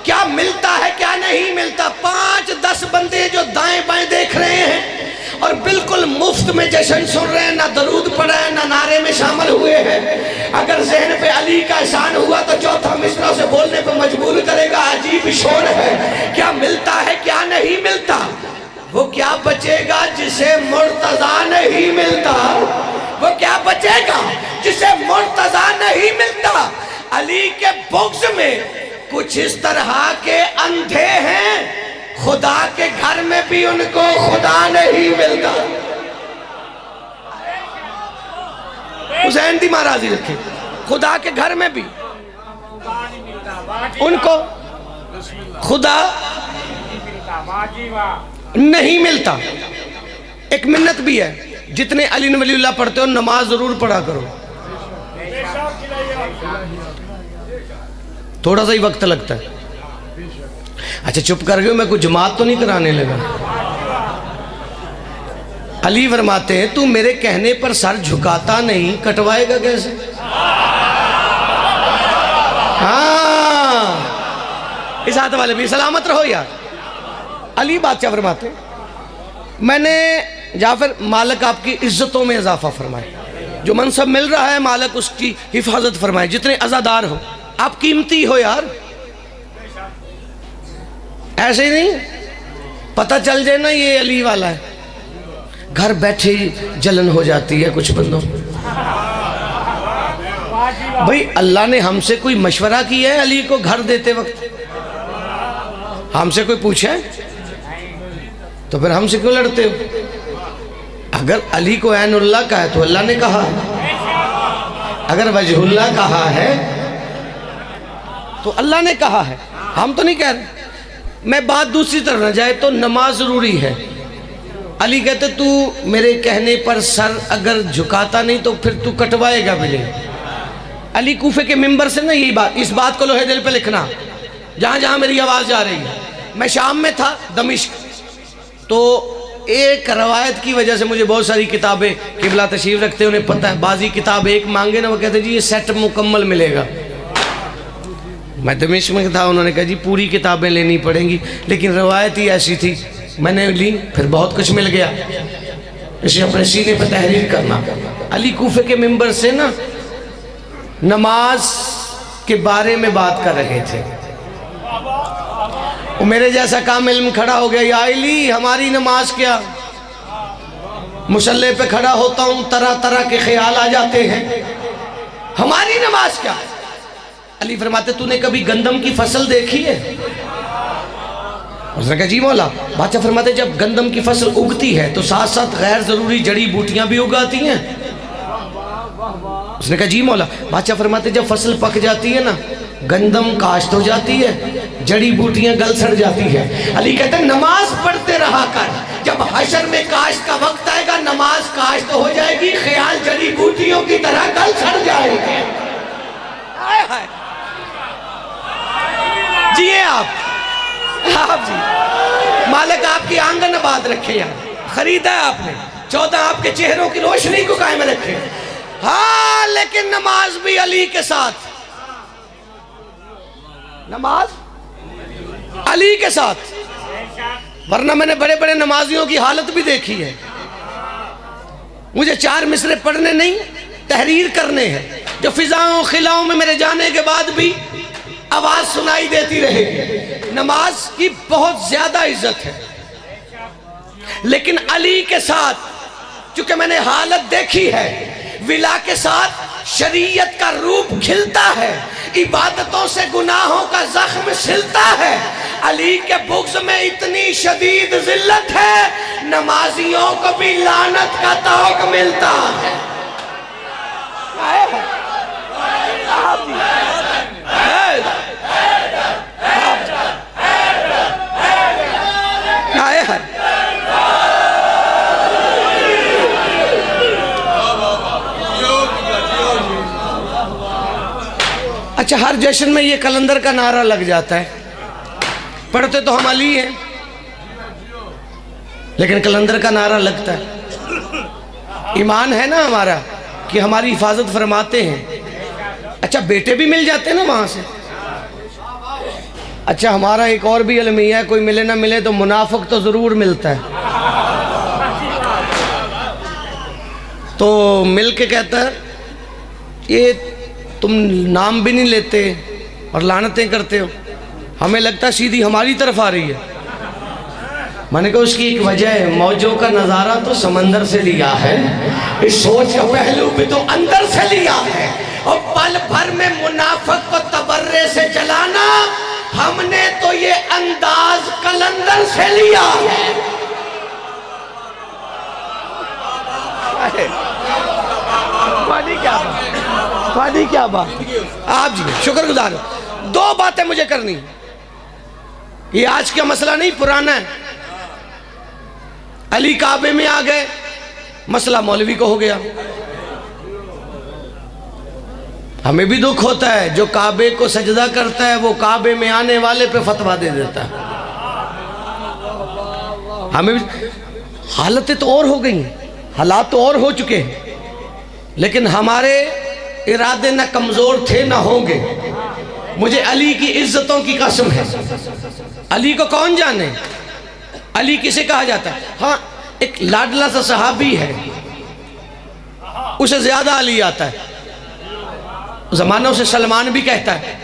क्या मिलता है क्या नहीं मिलता। 5-10 बंदे जो दाएं बाएं देख रहे हैं और बिल्कुल मुफ्त में जश्न सुन रहे हैं, ना दरूद पढ़ा है ना नारे में शामिल हुए हैं। अगर ज़हन पे अली का एहसान हुआ तो चौथा मिसरा से बोलने पे मजबूर करेगा। अजीब शोर है, क्या मिलता है क्या नहीं मिलता। वो क्या बचेगा जिसे मुर्तजा नहीं मिलता, वो क्या बचेगा जिसे मुर्तजा नहीं मिलता। अली के बुग़्ज़ में कुछ इस तरह के अंधे हैं, खुदा के घर में भी उनको खुदा नहीं मिलता। हुसैन दी महाराजी रखे, खुदा के घर में भी उनको खुदा नहीं मिलता। एक मिन्नत भी है, जितने अली वलीउल्लाह पढ़ते हो नमाज जरूर पढ़ा करो। थोड़ा सा ही वक्त लगता है। अच्छा चुप कर गए, मैं कुछ जमात तो नहीं कराने लगा। अली फरमाते हैं तू मेरे कहने पर सर झुकाता नहीं, कटवाएगा कैसे? हाँ, इस हाथ वाले भी सलामत रहो यार। अली बादशाह फरमाते हैं मैंने जाफर मालिक आपकी इज्जतों में इजाफा फरमाए, जो मनसब मिल रहा है मालिक उसकी हिफाजत फरमाए, जितने अज़ादार हो आप कीमती हो यार। ऐसे ही नहीं पता चल जाए ना ये अली वाला है, घर बैठे जलन हो जाती है कुछ बंदों। भाई अल्लाह ने हमसे कोई मशवरा किया है अली को घर देते वक्त? हमसे कोई पूछा है? तो फिर हमसे क्यों लड़ते हो? अगर अली को ऐनुल्लाह का है तो अल्लाह ने कहा है, अगर वजहुल्लाह कहा है तो अल्लाह ने कहा है, हम तो नहीं कह रहे। मैं बात दूसरी तरफ न जाए तो नमाज ज़रूरी है। अली कहते तू मेरे कहने पर सर अगर झुकाता नहीं तो फिर तू कटवाएगा भी नहीं। अली कूफे के मिंबर से ना यही बात, इस बात को लोहे दिल पे लिखना जहाँ जहाँ मेरी आवाज़ जा रही है। मैं शाम में था दमिश्क, तो एक रवायत की वजह से मुझे बहुत सारी किताबें, किबला तशरीफ रखते उन्हें पता है, बाजी किताब एक मांगे ना वो कहते जी ये सेट मुकम्मल मिलेगा। मैं दमिश्क में था, उन्होंने कहा जी पूरी किताबें लेनी पड़ेंगी, लेकिन रवायत ही ऐसी थी मैंने ली, फिर बहुत कुछ मिल गया। इसे अपने सीने पर तहरीर करना। अली कूफे के मिंबर से ना नमाज के बारे में बात कर रहे थे। वो मेरे जैसा कामिल खड़ा हो गया, या अली हमारी नमाज क्या, मुसल्ले पे खड़ा होता हूँ तरह तरह के ख्याल आ जाते हैं, हमारी नमाज क्या। अली फरमाते तूने कभी गंदम की फसल देखी है? उसने कहा जी मौला। बादशाह फरमाते जब गंदम की फसल उगती है तो साथ साथ गैर जरूरी जड़ी बूटियां भी उगाती हैं। उसने कहा जी मौला। बादशाह फरमाते जब फसल पक जाती है ना, गंदम काश्त हो जाती है, जड़ी बूटियां गल सड़ जाती है। अली कहते हैं नमाज पढ़ते रहा कर, जब हशर में काश्त का वक्त आएगा नमाज काश्त हो जाएगी, ख्याल जड़ी बूटियों की तरह गल सड़ जाएंगे। जिए आप जी, मालिक आपकी आंगन आबाद रखे यार, खरीदा है आपने, 14 आपके चेहरों की रोशनी को कायम रखे। हाँ लेकिन नमाज भी अली के साथ, नमाज अली के साथ, वरना मैंने बड़े बड़े नमाजियों की हालत भी देखी है। मुझे 4 मिसरे पढ़ने नहीं, तहरीर करने हैं, जो फिजाओं खिलाओं में मेरे जाने के बाद भी आवाज सुनाई देती रहेगी। नमाज की बहुत ज्यादा इज्जत है, लेकिन अली के साथ चूंकि मैंने हालत देखी है, विला के साथ शरीयत का रूप खिलता है, इबादतों से गुनाहों का जख्म सिलता है। अली के बुग़्ज़ में इतनी शदीद जिल्लत है, नमाजियों को भी लानत का तौक मिलता है। अच्छा हर जश्न में ये कलंदर का नारा लग जाता है, पढ़ते तो हम अली हैं लेकिन कलंदर का नारा लगता है। ईमान है ना हमारा कि हमारी हिफाजत फरमाते हैं। अच्छा बेटे भी मिल जाते हैं ना वहां से। अच्छा हमारा एक और भी अलमिया है, कोई मिले ना मिले तो मुनाफिक तो जरूर मिलता है। तो मिल के कहता है ये तुम नाम भी नहीं लेते और लानतें करते हो, हमें लगता है सीधी हमारी तरफ आ रही है। मैंने कहा उसकी एक वजह है, मौजों का नज़ारा तो समंदर से लिया है, इस सोच का पहलू भी तो अंदर से लिया है, और पल भर में मुनाफिक को तबर्रे से जलाना, हमने तो ये अंदाज कलंदर से लिया है। क्या बात आप जी शुक्रगुजार। दो बातें मुझे करनी, ये आज का मसला नहीं, पुराना है। अली काबे में आ गए, मसला मौलवी को हो गया। हमें भी दुख होता है, जो काबे को सजदा करता है वो काबे में आने वाले पे फतवा दे देता है। हमें भी हालतें तो और हो गई, हालात तो और हो चुके हैं, लेकिन हमारे इरादे न कमजोर थे न होंगे। मुझे अली की इज्जतों की कसम है। अली को कौन जाने, अली किसे कहा जाता है? हाँ, एक लाडला सा सहाबी है, उसे ज्यादा अली आता है। जमानों से सलमान भी कहता है।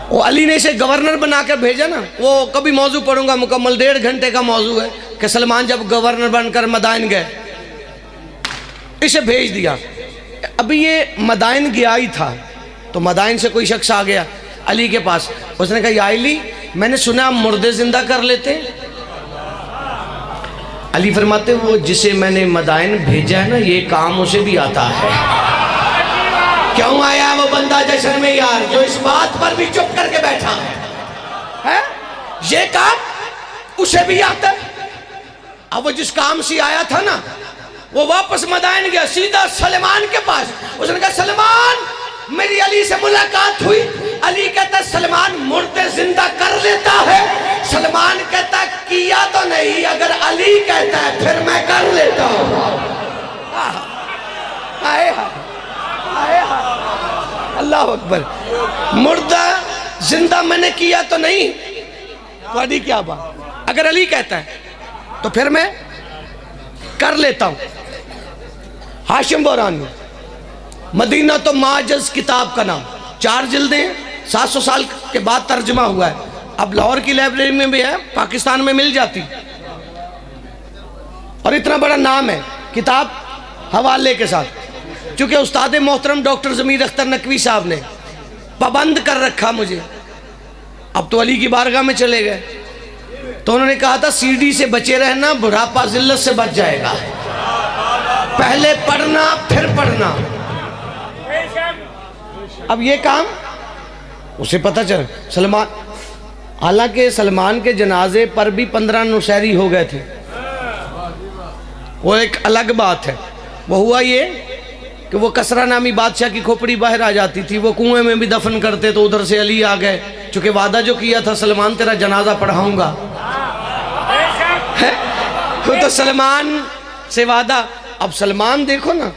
वो अली ने इसे गवर्नर बनाकर भेजा ना, वो कभी मौजू पढ़ूंगा मुकम्मल, 1.5 घंटे का मौजू है कि सलमान जब गवर्नर बनकर मदाइन गए, इसे भेज दिया। अभी ये मदाइन गया ही था तो मदाइन से कोई शख्स आ गया अली के पास, उसने कहा, या अली, मैंने सुना आप मुर्दे जिंदा कर लेते। अली फरमाते, वो जिसे मैंने मदाइन भेजा है ना, ये काम उसे भी आता है। क्यों आया वो बंदा जश्न में यार, जो इस बात पर भी चुप करके बैठा है? ये काम उसे भी आता है। अब वो जिस काम से आया था ना, वो वापस मदाइन गया, सीधा सलमान के पास। उसने कहा, सलमान, मेरी अली से मुलाकात हुई। अली कहता, सलमान मुर्दे जिंदा कर लेता है। सलमान कहता, किया तो नहीं, अगर अली कहता है फिर मैं कर लेता हूं। अल्लाह अकबर। मुर्दा जिंदा मैंने किया तो नहीं, तो क्या बात, अगर अली कहता है तो फिर मैं कर लेता हूं। हाशिम बोरानी, मदीना तो माजज किताब का नाम, 4 जिल्दें, 700 साल के बाद तर्जमा हुआ है। अब लाहौर की लाइब्रेरी में भी है, पाकिस्तान में मिल जाती, और इतना बड़ा नाम है किताब हवाले के साथ। चूंकि उस्ताद मोहतरम डॉक्टर ज़मीर अख्तर नकवी साहब ने पाबंद कर रखा मुझे, अब तो अली की बारगाह में चले गए, तो उन्होंने कहा था सीडी से बचे रहना, बुढ़ापा जिल्लत से बच जाएगा, पहले पढ़ना फिर पढ़ना। अब ये काम उसे पता चल, सलमान, हालांकि सलमान के जनाजे पर भी 15 नुशहरी हो गए थे, वो एक अलग बात है। वो हुआ ये कि वो कसरा नामी बादशाह की खोपड़ी बाहर आ जाती थी, वो कुएं में भी दफन करते, तो उधर से अली आ गए, चूंकि वादा जो किया था, सलमान तेरा जनाजा पढ़ाऊंगा, तो सलमान से वादा। अब सलमान देखो ना,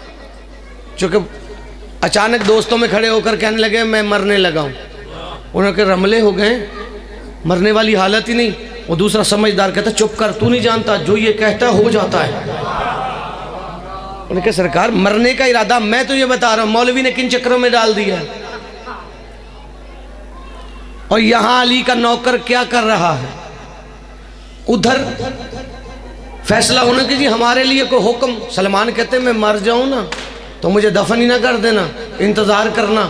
चूंकि अचानक दोस्तों में खड़े होकर कहने लगे मैं मरने लगा हूं, उन्होंने कहा रमले हो गए, मरने वाली हालत ही नहीं। वो दूसरा समझदार कहता, चुप कर, तू नहीं जानता, जो ये कहता है हो जाता है। उन्होंने कहा, सरकार मरने का इरादा मैं तो ये बता रहा हूं, मौलवी ने किन चक्रों में डाल दिया। और यहां अली का नौकर क्या कर रहा है, उधर फैसला होने की, जी हमारे लिए कोई हुक्म। सलमान कहते मैं मर जाऊं ना तो मुझे दफन ही ना कर देना, इंतजार करना।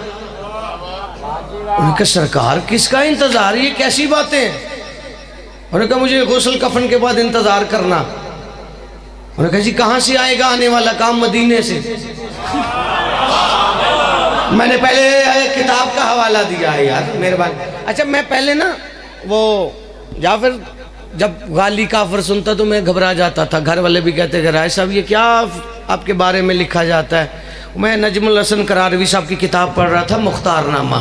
उनका सरकार किसका इंतजार, ये कैसी बातें हैं? उन्होंने कहा मुझे गुस्ल कफन के बाद इंतजार करना। उन्होंने कहा जी कहां से आएगा आने वाला काम, मदीने से। मैंने पहले किताब का हवाला दिया है यार, मेहरबानी। अच्छा, मैं पहले ना वो, या फिर जब गाली काफिर सुनता तो मैं घबरा जाता था, घर वाले भी कहते राय साहब ये क्या आपके बारे में लिखा जाता है। मैं नजमुल हसन करारवी साहब की किताब पढ़ रहा था, मुख्तारनामा।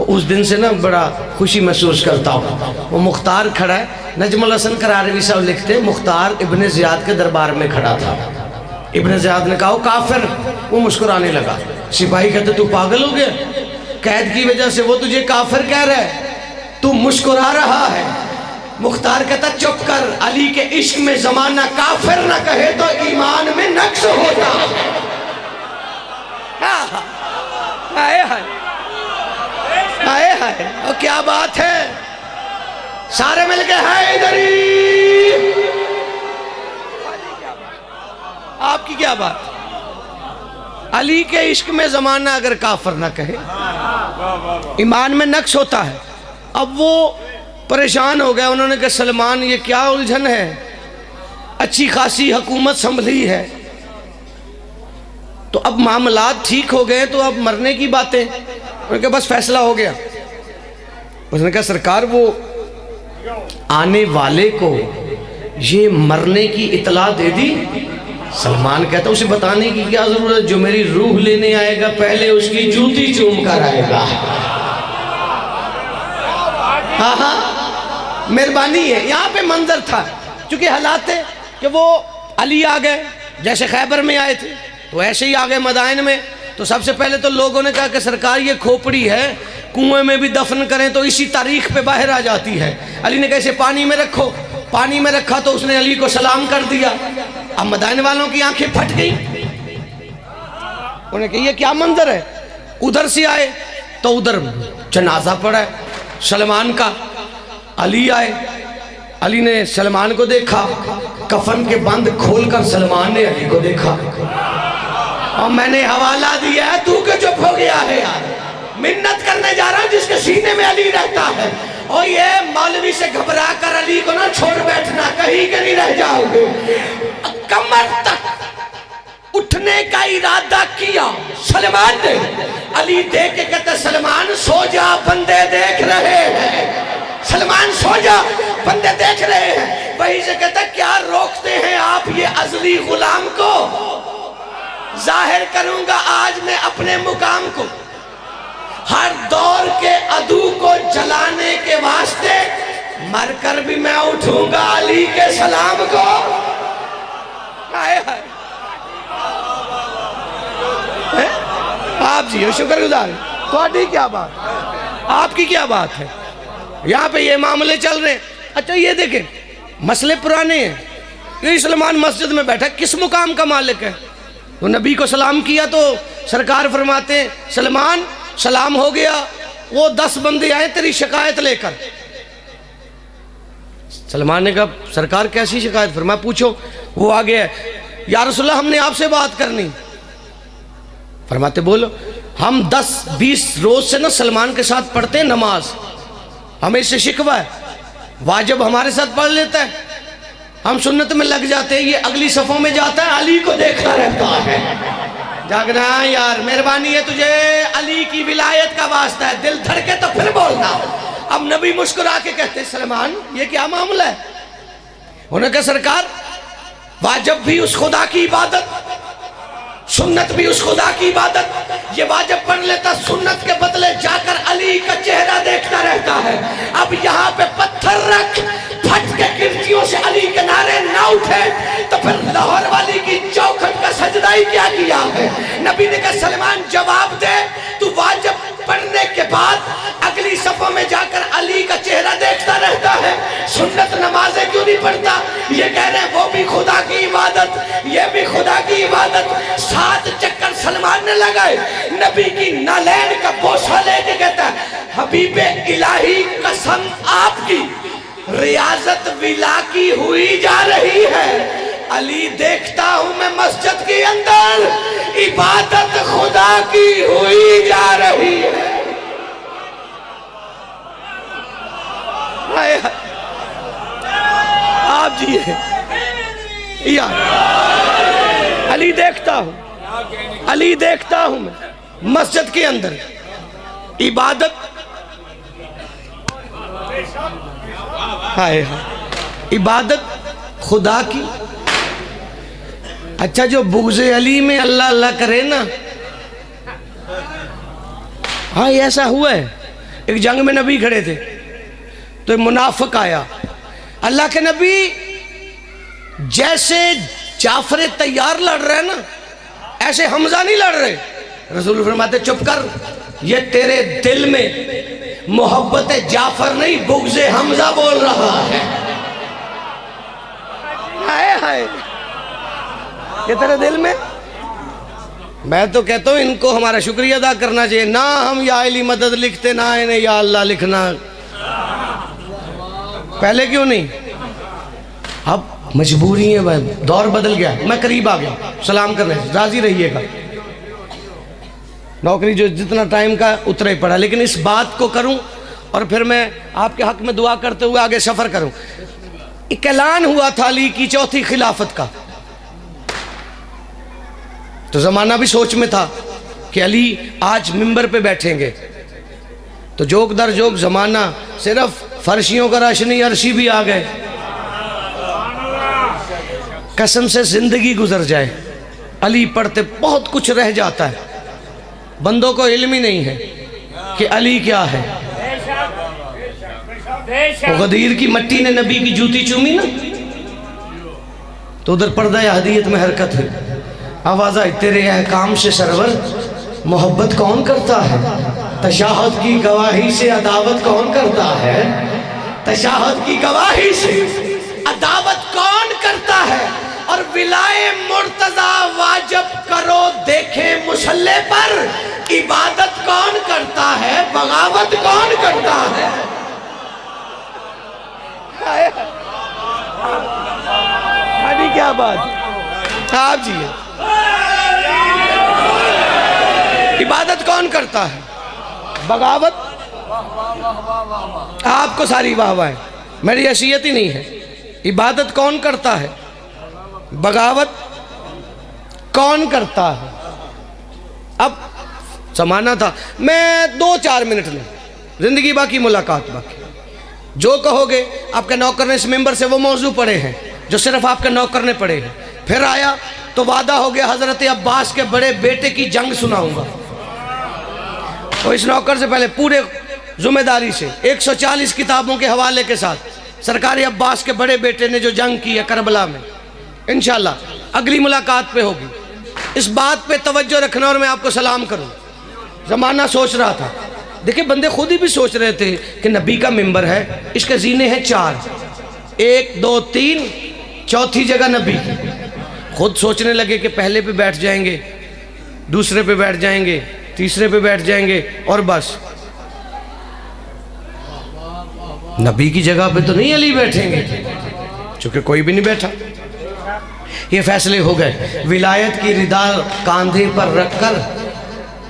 उस दिन से ना बड़ा खुशी महसूस करता हूँ। वो मुख्तार खड़ा है, नजमुल हसन करारवी साहब लिखते, मुख्तार इब्ने ज़ियाद के दरबार में खड़ा था। इब्ने ज़ियाद ने कहा काफिर, वो मुस्कुराने लगा। सिपाही कहते तू पागल हो गया, कैद की वजह से वो तुझे काफिर कह रहा है, तू मुस्कुरा रहा है। मुख्तार कहता चुप कर, अली के इश्क में जमाना काफिर ना कहे तो ईमान में नक्स होता। हाय हाय हाय हाय, और क्या बात है। सारे मिलके हैदरी। आपकी क्या बात? अली के इश्क में जमाना अगर काफर ना कहे, ईमान में नक्श होता है। अब वो परेशान हो गया, उन्होंने कहा सलमान ये क्या उलझन है, अच्छी खासी हुकूमत संभली है, तो अब मामलात ठीक हो गए, तो अब मरने की बातें। उन्होंने कहा बस फैसला हो गया। उसने कहा सरकार वो आने वाले को ये मरने की इतला दे दी? सलमान कहता उसे बताने की क्या जरूरत, जो मेरी रूह लेने आएगा पहले उसकी जूती चूम कर आएगा। हाँ हाँ मेहरबानी है। यहाँ पे मंजर था, क्योंकि हालात थे कि वो अली आ गए, जैसे खैबर में आए थे तो ऐसे ही आ गए मदाइन में। तो सबसे पहले तो लोगों ने कहा कि सरकार ये खोपड़ी है, कुएं में भी दफन करें तो इसी तारीख पे बाहर आ जाती है। अली ने कहा इसे पानी में रखो। पानी में रखा तो उसने अली को सलाम कर दिया। अब मदाइन वालों की आंखें फट गई, उन्हें कहा ये क्या मंजर है। उधर से आए तो उधर जनाजा पड़ा है सलमान का। अली आए, अली ने सलमान को देखा, कफन के बंद खोलकर सलमान ने अली को देखा, और मैंने हवाला दिया है, तू क्यों चुप हो गया है यार? मिन्नत करने जा रहा हूं जिसके सीने में अली रहता है। और ये मौलवी से घबरा कर अली को ना छोड़ बैठना, कहीं के नहीं रह जाओगे। कमर तक उठने का इरादा किया सलमान ने। अली देख के कहते सलमान सो जा, बंदे देख रहे हैं। सलमान सो जा, बंदे देख रहे हैं। वहीं से कहता क्या रोकते हैं आप ये अजली गुलाम को? जाहिर करूंगा आज मैं अपने मुकाम को। हर दौर के अदू को जलाने के वास्ते मरकर भी मैं उठूंगा अली के सलाम को। आप जी हो शुक्रगुजार। तो क्या बात, आपकी क्या बात है? यहाँ पे ये मामले चल रहे हैं। अच्छा ये देखें, मसले पुराने हैं। ये सलमान मस्जिद में बैठा, किस मुकाम का मालिक है? तो नबी को सलाम किया तो सरकार फरमाते हैं सलमान सलाम हो गया, वो 10 बंदे आए तेरी शिकायत लेकर। सलमान ने कहा सरकार कैसी शिकायत? फरमाया पूछो। वो आ गया, या रसूलल्लाह हमने आपसे बात करनी। फरमाते बोलो। हम 10-20 रोज से ना सलमान के साथ पढ़ते हैं नमाज, हमें इससे शिकवा है, वाजिब हमारे साथ पढ़ लेता है, हम सुन्नत में लग जाते हैं, ये अगली सफों में जाता है, अली को देखता रहता है। जागना यार, मेहरबानी है तुझे, अली की विलायत का वास्ता है, दिल धड़के तो फिर बोलना। अब नबी मुस्कुरा के कहते सलमान ये क्या मामला है? उन्होंने कहा सरकार वाजिब भी उस खुदा की इबादत, सुन्नत भी उस खुदा की इबादत। ये वाजिब पढ़ लेता, सुन्नत के बदले जाकर अली का चेहरा देखता रहता है। अब यहाँ पे पत्थर रख, फट के गिरतियों से अली के नारे ना उठे तो फिर लाहौर वाली की चौखट का सजदा ही क्या किया है? नबी ने कहा सलमान जवाब दे, तू वाजिब पढ़ने के बाद अगली सफा में जाकर अली का चेहरा देखता रहता है, सुन्नत नमाजें क्यों नहीं पढ़ता? ये कह रहे हैं वो भी खुदा की इबादत, ये भी खुदा की इबादत। 7 चक्कर सलमान ने लगाए, नबी की नालैन का बोसा लेके कहता है हबीबे इलाही कसम आपकी रियाजत विला की हुई जा रही है। अली देखता हूं मैं मस्जिद के अंदर, इबादत खुदा की हुई जा रही है। आप जी यार, अली देखता हूं, अली देखता हूं मैं मस्जिद के अंदर, इबादत हाय हाय इबादत खुदा की। अच्छा जो बुग़्ज़े अली में अल्लाह अल्लाह करे ना, हाँ ऐसा हुआ है। एक जंग में नबी खड़े थे तो एक मुनाफिक आया, अल्लाह के नबी जैसे जाफर तैयार लड़ रहे ना ऐसे हमजा नहीं लड़ रहे। रसूल फरमाते चुप कर, ये तेरे दिल में मोहब्बत जाफर नहीं बुग़्ज़े हमजा बोल रहा है। हाय हाय, ये तेरे दिल में। मैं तो कहता हूँ इनको हमारा शुक्रिया अदा करना चाहिए ना। हम या अली मदद लिखते ना इन्हें या अल्लाह लिखना। पहले क्यों नहीं? अब मजबूरी है भाई, दौर बदल गया। मैं करीब आ गया सलाम करने, राजी रहिएगा। नौकरी जो जितना टाइम का उतना ही पड़ा, लेकिन इस बात को करूं और फिर मैं आपके हक में दुआ करते हुए आगे सफर करूं। एक ऐलान हुआ था अली की चौथी खिलाफत का, तो जमाना भी सोच में था कि अली आज मिंबर पे बैठेंगे, तो जोक दर जोक जमाना सिर्फ फर्शियों का राशनी अर्शी भी आ गए। कसम से जिंदगी गुजर जाए, अली पढ़ते बहुत कुछ रह जाता है। बंदों को इल्म ही नहीं है कि अली क्या है। वो गदीर की मट्टी ने नबी की जूती चूमी ना, तो उधर पर्दा हदीयत में हरकत हुई। आवाज आई, तेरे अहकाम से सरवर मोहब्बत कौन करता है? तशाहद की गवाही से अदावत कौन करता है? तशाहद की गवाही से अदावत कौन करता है? और विलाए मुर्तजा वाजब करो देखे मुसल्ले पर, इबादत कौन करता है? बगावत कौन करता है? अरे क्या बात आप जी, इबादत कौन करता है? बगावत आपको सारी वाह है, मेरी हैसियत ही नहीं है। इबादत कौन करता है? बगावत कौन करता है? अब समाना था, मैं 2-4 मिनट में, जिंदगी बाकी मुलाकात बाकी। जो कहोगे आपके नौकर ने इस मेंबर से वो मौजू पढ़े हैं जो सिर्फ आपके नौकर ने पढ़े हैं। फिर आया तो वादा हो गया हजरत अब्बास के बड़े बेटे की जंग सुनाऊंगा। तो इस नौकर से पहले पूरे जिम्मेदारी से 140 किताबों के हवाले के साथ सरकारी अब्बास के बड़े बेटे ने जो जंग की है करबला में, इंशाल्लाह अगली मुलाकात पे होगी। इस बात पे तवज्जो रखना और मैं आपको सलाम करूं। ज़माना सोच रहा था, देखिए बंदे खुद ही भी सोच रहे थे कि नबी का मिंबर है, इसके जीने हैं 4, 1 2 3, चौथी जगह नबी। खुद सोचने लगे कि पहले पे बैठ जाएंगे, दूसरे पे बैठ जाएंगे, तीसरे पे बैठ जाएंगे और बस। नबी की जगह पे तो नहीं अली बैठेंगे, क्योंकि कोई भी नहीं बैठा। ये फैसले हो गए। विलायत की रिदा कांधे पर रखकर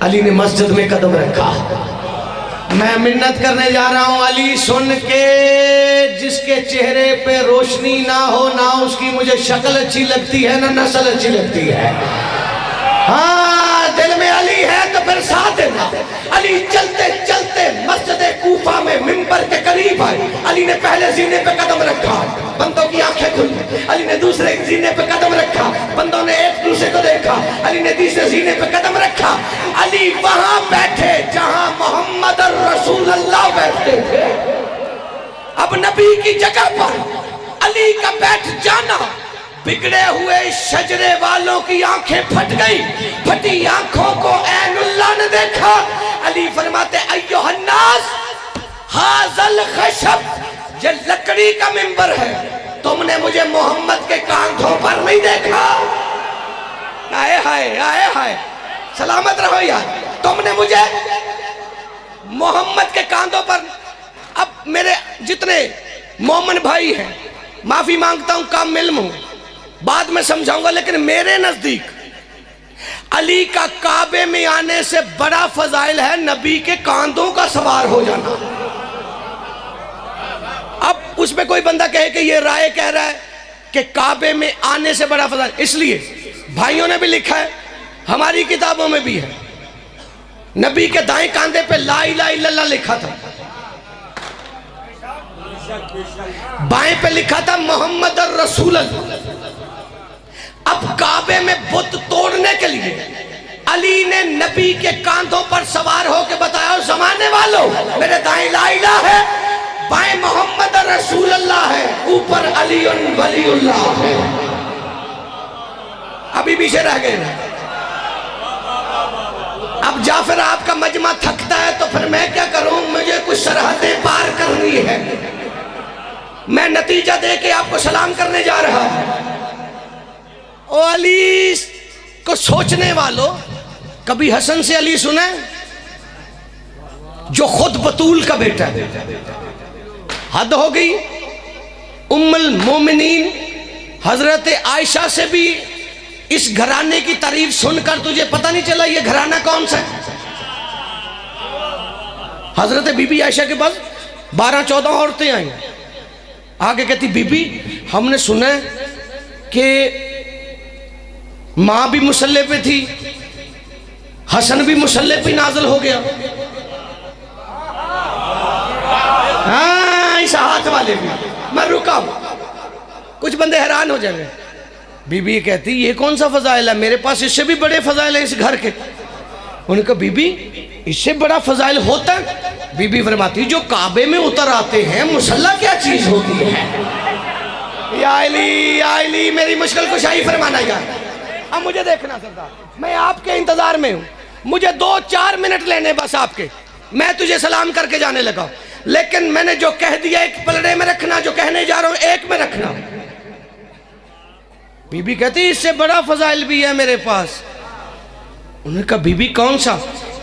अली ने मस्जिद में कदम रखा। मैं मिन्नत करने जा रहा हूं, अली सुन के, जिसके चेहरे पे रोशनी ना हो, ना उसकी मुझे शक्ल अच्छी लगती है ना नस्ल अच्छी लगती है। हाँ, दिल में अली है तो फिर साथ देना। अली चलते चलते मस्जिद कूफा में मिंबर के करीब आए। अली ने पहले जीने पे कदम रखा, बंदों की आंखें खुली। अली ने दूसरे जीने पे कदम रखा, बंदों ने एक दूसरे को देखा। अली ने तीसरे जीने पे कदम रखा। अली वहां बैठे जहां मोहम्मद रसूलुल्लाह बैठते थे। अब नबी की जगह पर अली का बैठ जाना, बिगड़े हुए शजरे वालों की आंखें फट गई। फटी आंखों को ऐनुल्लाह ने देखा। अली फरमाते, अय्युहन्नास हाज़ल खशब, ये लकड़ी का मिंबर है, तुमने मुझे मोहम्मद के कांधों पर नहीं देखा। आए हाय, आए हाय, सलामत रहो यार, तुमने मुझे मोहम्मद के कांधों पर। अब मेरे जितने मोमन भाई हैं, माफी मांगता हूं, काम इल्म हूं, बाद में समझाऊंगा, लेकिन मेरे नजदीक अली का काबे में आने से बड़ा फजाइल है नबी के कांधों का सवार हो जाना। अब उसमें कोई बंदा कहे कि ये राय कह रहा है कि काबे में आने से बड़ा फजाइल, इसलिए भाइयों ने भी लिखा है, हमारी किताबों में भी है, नबी के दाएं कांधे पे ला इलाहा इल्लल्लाह लिखा था, बाएं पे लिखा था मोहम्मद रसूलुल्लाह। अब काबे में बुत तोड़ने के लिए अली ने नबी के कांधों पर सवार होकर बताया, जमाने वालों, मेरे दाएं ला इलाहा है, बाएं मोहम्मद रसूलुल्लाह है, ऊपर अली वलीउल्लाह है। अभी पीछे रह गए ना। अब जाफर आपका मजमा थकता है तो फिर मैं क्या करूं, मुझे कुछ सरहदें पार करनी है। मैं नतीजा दे के आपको सलाम करने जा रहा हूं। ओ अली को सोचने वालों, कभी हसन से अली सुने जो खुद बतूल का बेटा है? हद हो गई। उम्मुल मोमिनीन हजरत आयशा से भी इस घराने की तारीफ सुनकर तुझे पता नहीं चला ये घराना कौन सा है? हजरत बीबी आयशा के पास 12-14 औरतें आई। आगे कहती बीबी हमने सुना है कि मां भी मुसल्ले पे थी, हसन भी मुसल्ले पे नाजल हो गया। हाँ इस हाथ वाले भी। मैं रुका हूं, कुछ बंदे हैरान हो जाएंगे। बीबी कहती ये कौन सा फजाइल है, मेरे पास इससे भी बड़े फजाइल है इस घर के। उन्होंने कहा बीबी इससे बड़ा फजाइल होता है? बीबी फरमाती जो काबे में उतर आते हैं मुसल्ला क्या चीज होती है। या अली मेरी मुश्किल कुशाई फरमाना यार। अब मुझे देखना सरदार, मैं आपके इंतजार में हूं, मुझे 2-4 मिनट लेने बस आपके। मैं तुझे सलाम करके जाने लगा, लेकिन मैंने जो कह दिया एक पलड़े में रखना, जो कहने जा रहा हूं एक में रखना। बीबी कहती इससे बड़ा फजाइल भी है मेरे पास। उन्होंने कहा बीबी कौन सा?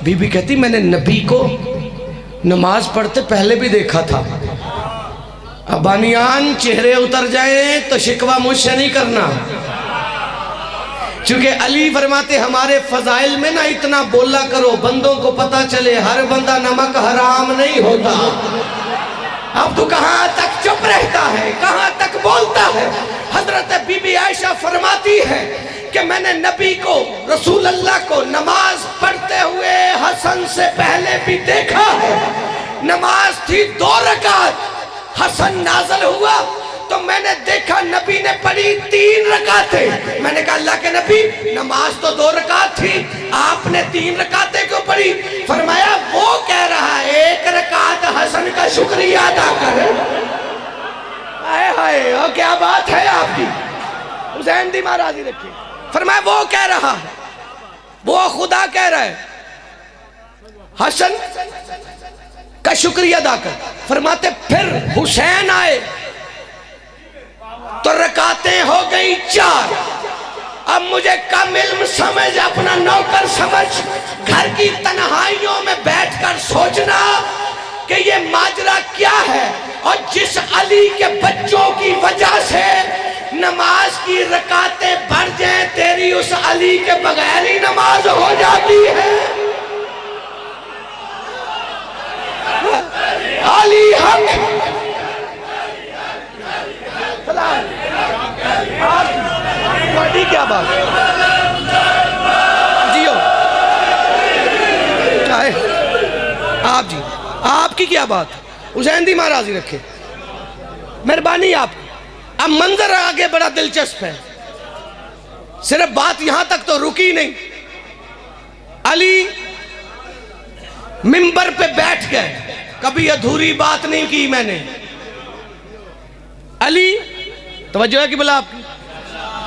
बीबी कहती मैंने नबी को नमाज पढ़ते पहले भी देखा था। अब बानियान चेहरे उतर जाए तो शिकवा मुझसे नहीं करना, क्योंकि अली फरमाते हमारे फजाइल में ना इतना बोला करो बंदों को पता चले हर बंदा नमक हराम नहीं होता। अब तू कहां तक चुप रहता है, कहां तक बोलता है? हजरत बीबी आयशा फरमाती है कि मैंने नबी को, रसूल अल्लाह को नमाज पढ़ते हुए हसन से पहले भी देखा है। नमाज थी 2 रकात, हसन नाज़िल हुआ तो मैंने देखा नबी ने पढ़ी 3 रकातें। मैंने कहा अल्लाह के नबी नमाज तो 2 रकात थी, आपने 3 रकातें क्यों पढ़ी? फरमाया वो कह रहा है 1 रकात हसन का शुक्रिया अदा कर। हाय हाय क्या बात है आपकी, हुसैन दी महाराजी रखिए। फरमाया वो कह रहा है, वो खुदा कह रहा है हसन का शुक्रिया अदा कर। फरमाते फिर हुसैन आए तो रकातें हो गई 4। अब मुझे कम इल्म समझ, अपना नौकर समझ, घर की तन्हाइयों में बैठकर सोचना कि ये माजरा क्या है। और जिस अली के बच्चों की वजह से नमाज की रकातें बढ़ जाए, तेरी उस अली के बगैर ही नमाज हो जाती है। अली हक क्या बात जियो क्या है आप जी, आपकी क्या बात? हुसैन दी महाराजी रखे, मेहरबानी आप। अब मंजर आगे बड़ा दिलचस्प है, सिर्फ बात यहां तक तो रुकी नहीं। अली मिंबर पे बैठ गए, कभी अधूरी बात नहीं की मैंने। अली तवज्जो है कि बोला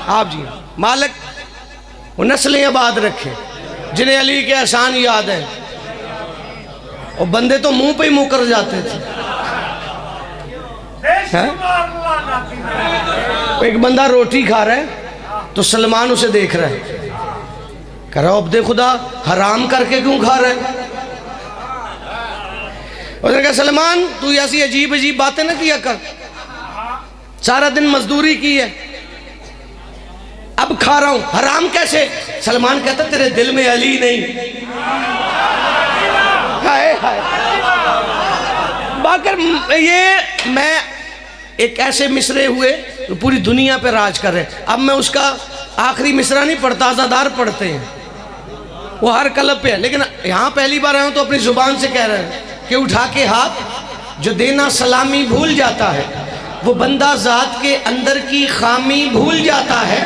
आप जी मालिक वो नस्लें आबाद रखे जिन्हें अली के एहसान याद है। और बंदे तो मुंह पे ही मुंह कर जाते थे। एक बंदा रोटी खा रहा है तो सलमान उसे देख रहा है, कह रहा अब दे खुदा हराम करके क्यों खा रहा है? उसने कहा सलमान तू ऐसी अजीब अजीब बातें ना किया कर, सारा दिन मजदूरी की है, अब खा रहा हूं, हराम कैसे? सलमान कहता तेरे दिल में अली नहीं। हाय हाय बाकर ये मैं एक ऐसे मिसरे हुए तो पूरी दुनिया पे राज कर रहे। अब मैं उसका आखिरी मिसरा नहीं पढ़ता, आजादार पढ़ते हैं, वो हर कलब पे है। लेकिन यहाँ पहली बार आया हूं तो अपनी जुबान से कह रहे हैं कि उठा के हाथ जो देना सलामी भूल जाता है, वो बंदा जात के अंदर की खामी भूल जाता है।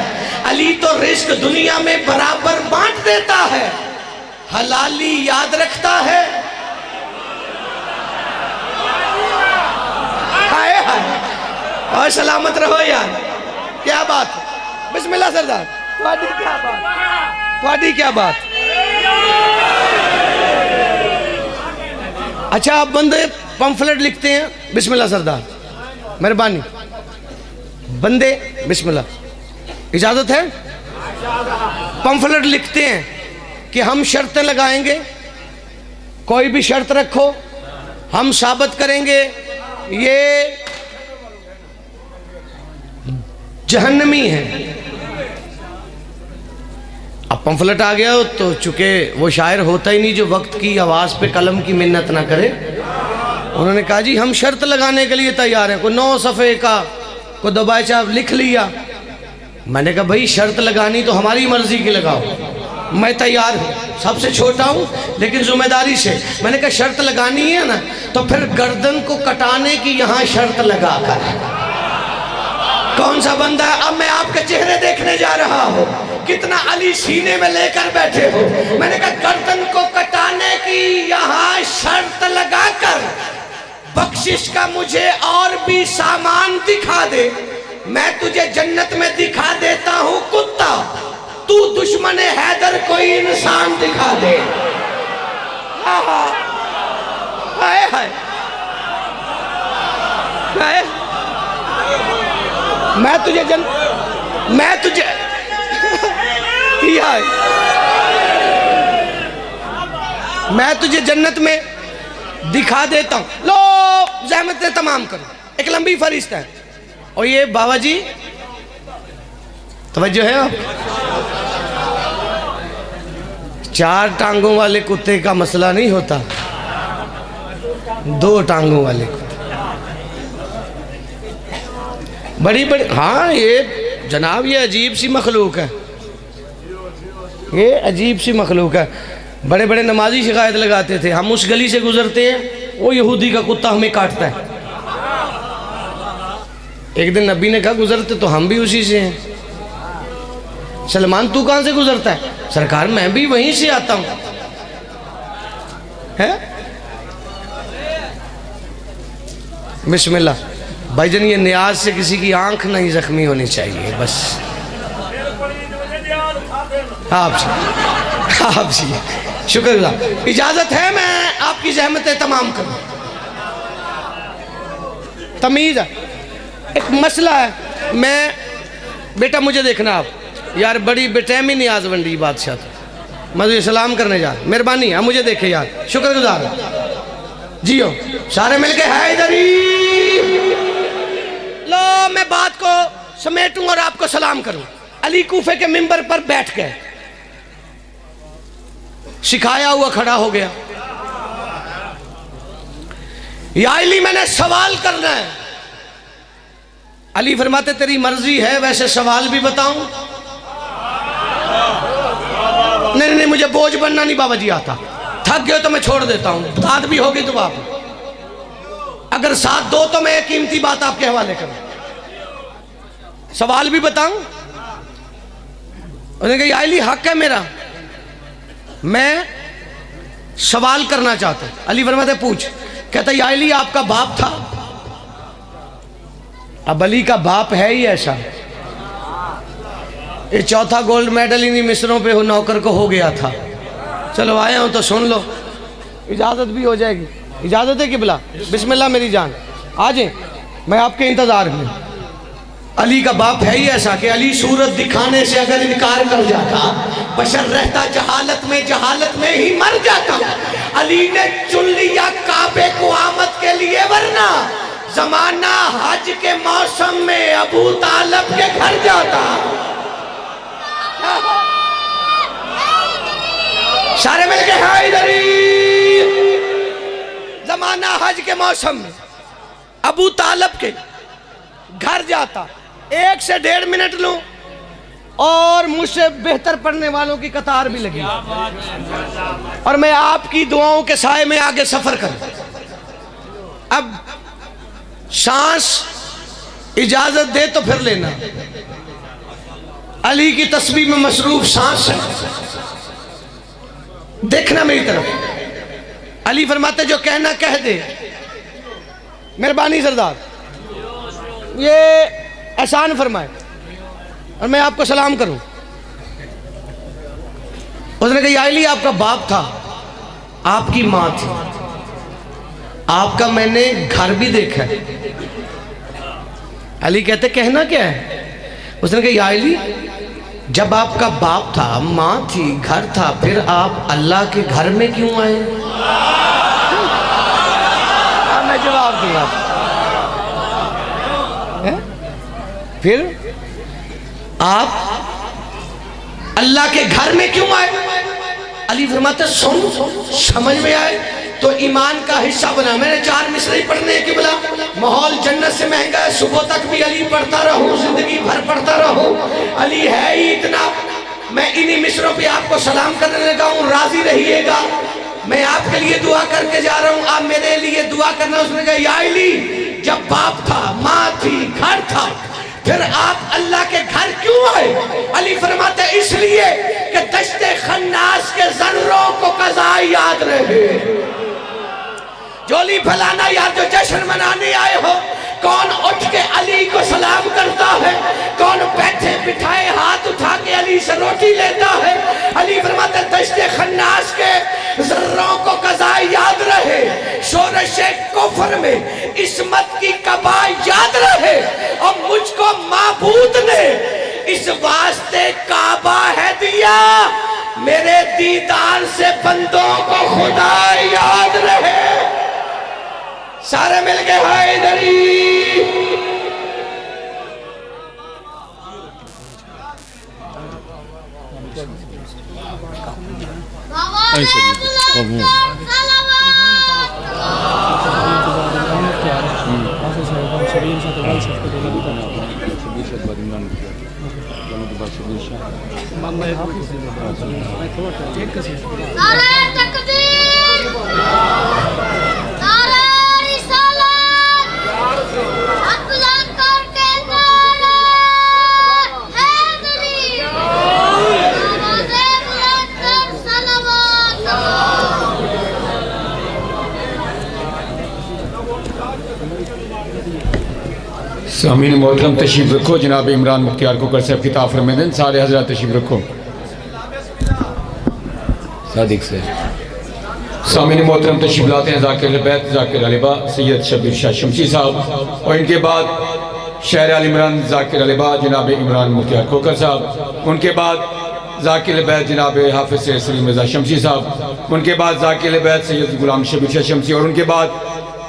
अली तो रिस्क दुनिया में बराबर बांट देता है, हलाली याद रखता है। हाय हाय और सलामत रहो यार, क्या बात है। बिस्मिल्लाह सरदार, तुम्हारी क्या बात, तुम्हारी क्या बात। अच्छा आप बंदे पंफलेट लिखते हैं, बिस्मिल्लाह सरदार मेहरबानी। बंदे बिस्मिल्लाह, इजाजत है? पंफलेट लिखते हैं कि हम शर्तें लगाएंगे, कोई भी शर्त रखो, हम साबित करेंगे ये जहन्नमी हैं। अब पंफलेट आ गया हो तो चूंकि वो शायर होता ही नहीं जो वक्त की आवाज़ पे कलम की मिन्नत ना करे। उन्होंने कहा जी हम शर्त लगाने के लिए तैयार हैं। कोई 9 सफ़े का को दबाचा लिख लिया। मैंने कहा भाई शर्त लगानी तो हमारी मर्जी की लगाओ, मैं तैयार हूँ, सबसे छोटा हूँ लेकिन जिम्मेदारी से। मैंने कहा शर्त लगानी है ना तो फिर गर्दन को कटाने की यहाँ शर्त लगा कर। कौन सा बंदा है? अब मैं आपके चेहरे देखने जा रहा हूँ, कितना अली सीने में लेकर बैठे हो। मैंने कहा गर्दन को कटाने की यहाँ शर्त लगाकर बख्शिश का मुझे और भी सामान दिखा दे, मैं तुझे जन्नत में दिखा देता हूँ कुत्ता, तू दुश्मन हैदर कोई इंसान दिखा दे। हाय हाय हाय, मैं तुझे मैं तुझे जन्नत में दिखा देता हूँ। लो ज़हमतें तमाम करो। एक लंबी फरिश्त है। और ये बाबा जी तवज्जो है आप, 4 टांगों वाले कुत्ते का मसला नहीं होता, 2 टांगों वाले कुत्ते। बड़ी बड़ी, हाँ ये जनाब ये अजीब सी मखलूक है, ये अजीब सी मखलूक है। बड़े बड़े नमाजी शिकायत लगाते थे, हम उस गली से गुजरते हैं वो यहूदी का कुत्ता हमें काटता है। एक दिन नबी ने कहा गुजरते तो हम भी उसी से हैं। सलमान तू कहाँ से गुजरता है? सरकार मैं भी वहीं से आता हूँ। है बिस्मिल्लाह भाईजान, ये नियाज से किसी की आंख नहीं जख्मी होनी चाहिए बस। आप जी शुक्रिया, इजाजत है मैं आपकी जहमतें तमाम करूं। तमीज़ है, एक मसला है। मैं बेटा मुझे देखना आप यार, बड़ी बेटैमी नियाज वंडी बादशाह तो मैं तुझे सलाम करने जा, मेहरबानी है मुझे देखे यार, शुक्रगुजार जियो सारे मिलके है इधर ही। लो मैं बात को समेटूं और आपको सलाम करूं। अली कूफे के मिंबर पर बैठ गए, सिखाया हुआ खड़ा हो गया। या अली मैंने सवाल करना है। अली फरमाते तेरी मर्जी है, वैसे सवाल भी बताऊं? नहीं नहीं मुझे बोझ बनना नहीं बाबा जी आता, थक गए तो मैं छोड़ देता हूं, दाद भी होगी तो आप अगर साथ दो तो मैं एक कीमती बात आपके हवाले करूं। सवाल भी बताऊं? उन्होंने कहा या अली हक है मेरा, मैं सवाल करना चाहता हूं। अली फरमाते पूछ। कहता या अली आपका बाप था? अब अली का बाप है ही ऐसा, ये 4था गोल्ड मेडल इन्हीं मिस्रों पे नौकर को हो गया था। चलो आया हूं तो सुन लो, इजाज़त भी हो जाएगी। इजाज़त है किबला? बिस्मिल्लाह मेरी जान, आ जाए, मैं आपके इंतज़ार में। अली का बाप है ही ऐसा कि अली सूरत दिखाने से अगर इनकार कर जाता, बशर रहता जहालत में ही मर जाता। अली ने चुन लिया काबे को आमद के लिए, वरना जमाना हज के मौसम में अबू तालब के घर जाता। सारे मिलके हाय इधर ही। जमाना हज के मौसम में अबू तालब के घर जाता। 1 से 1.5 मिनट लूं और मुझसे बेहतर पढ़ने वालों की कतार भी लगी, और मैं आपकी दुआओं के साए में आगे सफर करूं। अब सांस इजाजत दे तो फिर लेना। अली की तस्बीह में मसरूफ सांस है, देखना मेरी तरफ। अली फरमाते जो कहना कह दे। मेहरबानी सरदार, ये एहसान फरमाए और मैं आपको सलाम करूं। उसने कहा या अली आपका बाप था, आपकी माँ थी, आपका मैंने घर भी देखा है। अली कहते कहना क्या है? उसने कहा या अली जब आपका बाप था, माँ थी, घर था, फिर आप अल्लाह के घर में क्यों आए? मैं जवाब दूंगा। फिर आप अल्लाह के घर में क्यों आए? अली फरमाते सुन, समझ में आए तो ईमान का हिस्सा बना। मैंने 4 मिसरे पढ़ने के बोला, माहौल जन्नत से महंगा है, सुबह तक भी अली पढ़ता रहूं, जिंदगी भर पढ़ता रहूं, अली है ही इतना। मैं इन्हीं मिसरों पे आपको सलाम करने लगा हूं, राजी रहिएगा। मैं आपके लिए दुआ करके जा रहा हूं, आप मेरे लिए दुआ करना। उसने कहा या अली, जब बाप था, माँ थी, घर था, फिर आप अल्लाह के घर क्यों आए? अली फरमाते इसलिए कि दश्ते खन्नास के जर्रों को कज़ा याद रहे। जोली फैलाना या जो जश्न मनाने आए हो, कौन उठ के अली को सलाम करता है, कौन बैठे बिठाए हाथ उठा के अली से रोटी लेता है। अली फरमाते दश्ते खन्नास के जर्रों को कज़ा याद रहे, शोरशे कुफ्र में इस्मत की कबा याद रहे, और मुझको माबूद ने इस वास्ते काबा है दिया, मेरे दीदार से बंदों को खुदा याद रहे। सारे मिल गए हैदरी। सामीन मोहतरम तशरीफ रखो। जनाब इमरान मुख्तियार को कर साहब खिताब फरमाएं। सारे हजरात तशरीफ रखो। सादिक से सामीन मोहतरम तशरीफ लाते हैं ज़ाकिर बैत ज़ाकिर अलीबा सैयद शबीर शाह शमसी साहब, और इनके बाद शहर आल इमरान ज़ाकिर अलीबा जनाब इमरान मुख्तियार खोकर साहब, उनके बाद ज़ाकिर बैत जनाब हाफिज़ सलीम मिर्ज़ा शमसी साहब, उनके बाद ज़ाकिर बैत सैयद गुलाम शबीर शाह शमसी, और उनके बाद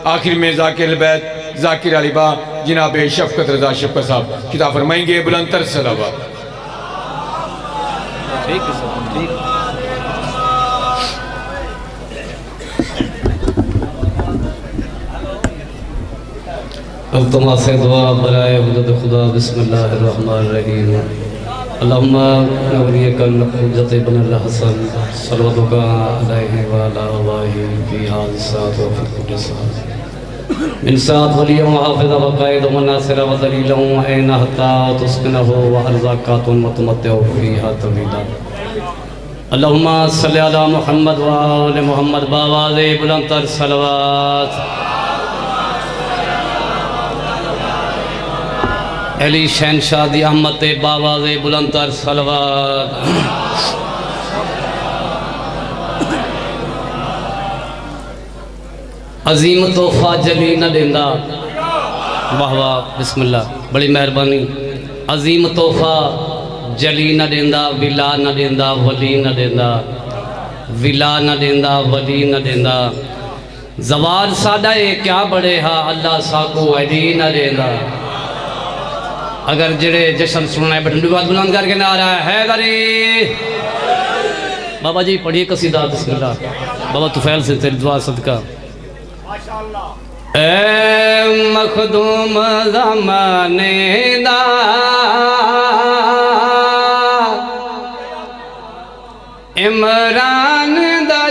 आखिर में ज़ाकिर बैत ज़ाकिर अलीबा जनाब शफ़क़त रज़ा शफ़क़त साहब खिताब फरमाएंगे। बुलंदतर सलावत। अब तुम से दुआ बराए हुज्जत खुदा बिस्मिल्लाहिर्रहमानिर्रहीम। अल्लाहुम्मा नवलियक हुज्जत इब्न अल हसन सल्लल्लाहु अलैहि व आलिहि फी हादिसात व फी कुल्लि सात मिन सात वलिय्यम व हाफ़िज़ व क़ाइद व नासिर व दलील व ऐन हत्ता तुस्किनहु व अर्ज़ाक़ातुन मुतमत्तिउ फ़ीहा तवीला। अल्लाहुम्मा सल्लि अला मुहम्मद व आलि मुहम्मद बावाज़े बुलंदतर सलवात। अली शहनशाह दी अहमद ते बावाज़े बुलंदतर सलवात। अजीम तोहफा जली न देंदा, वाह वाह बिस्मिल्लाह, बड़ी मेहरबानी। अजीम तोहफा जली न देंदा, विला न देंदा, वली न देंदा, विला न देंदा, वली न देंदा। जवार साडा ये क्या बड़े हा, अल्लाह साको अली न देंदा। अगर जड़े जश्न सुनना है बटन बात बुलंद करके ना आ रहा है हैदरी। बाबा जी पढ़िए कसीदा बिस्मिल्लाह। बाबा तुफैल से तेरी दुआ सदका। ए मखदूम ज़माने दा इमरान दा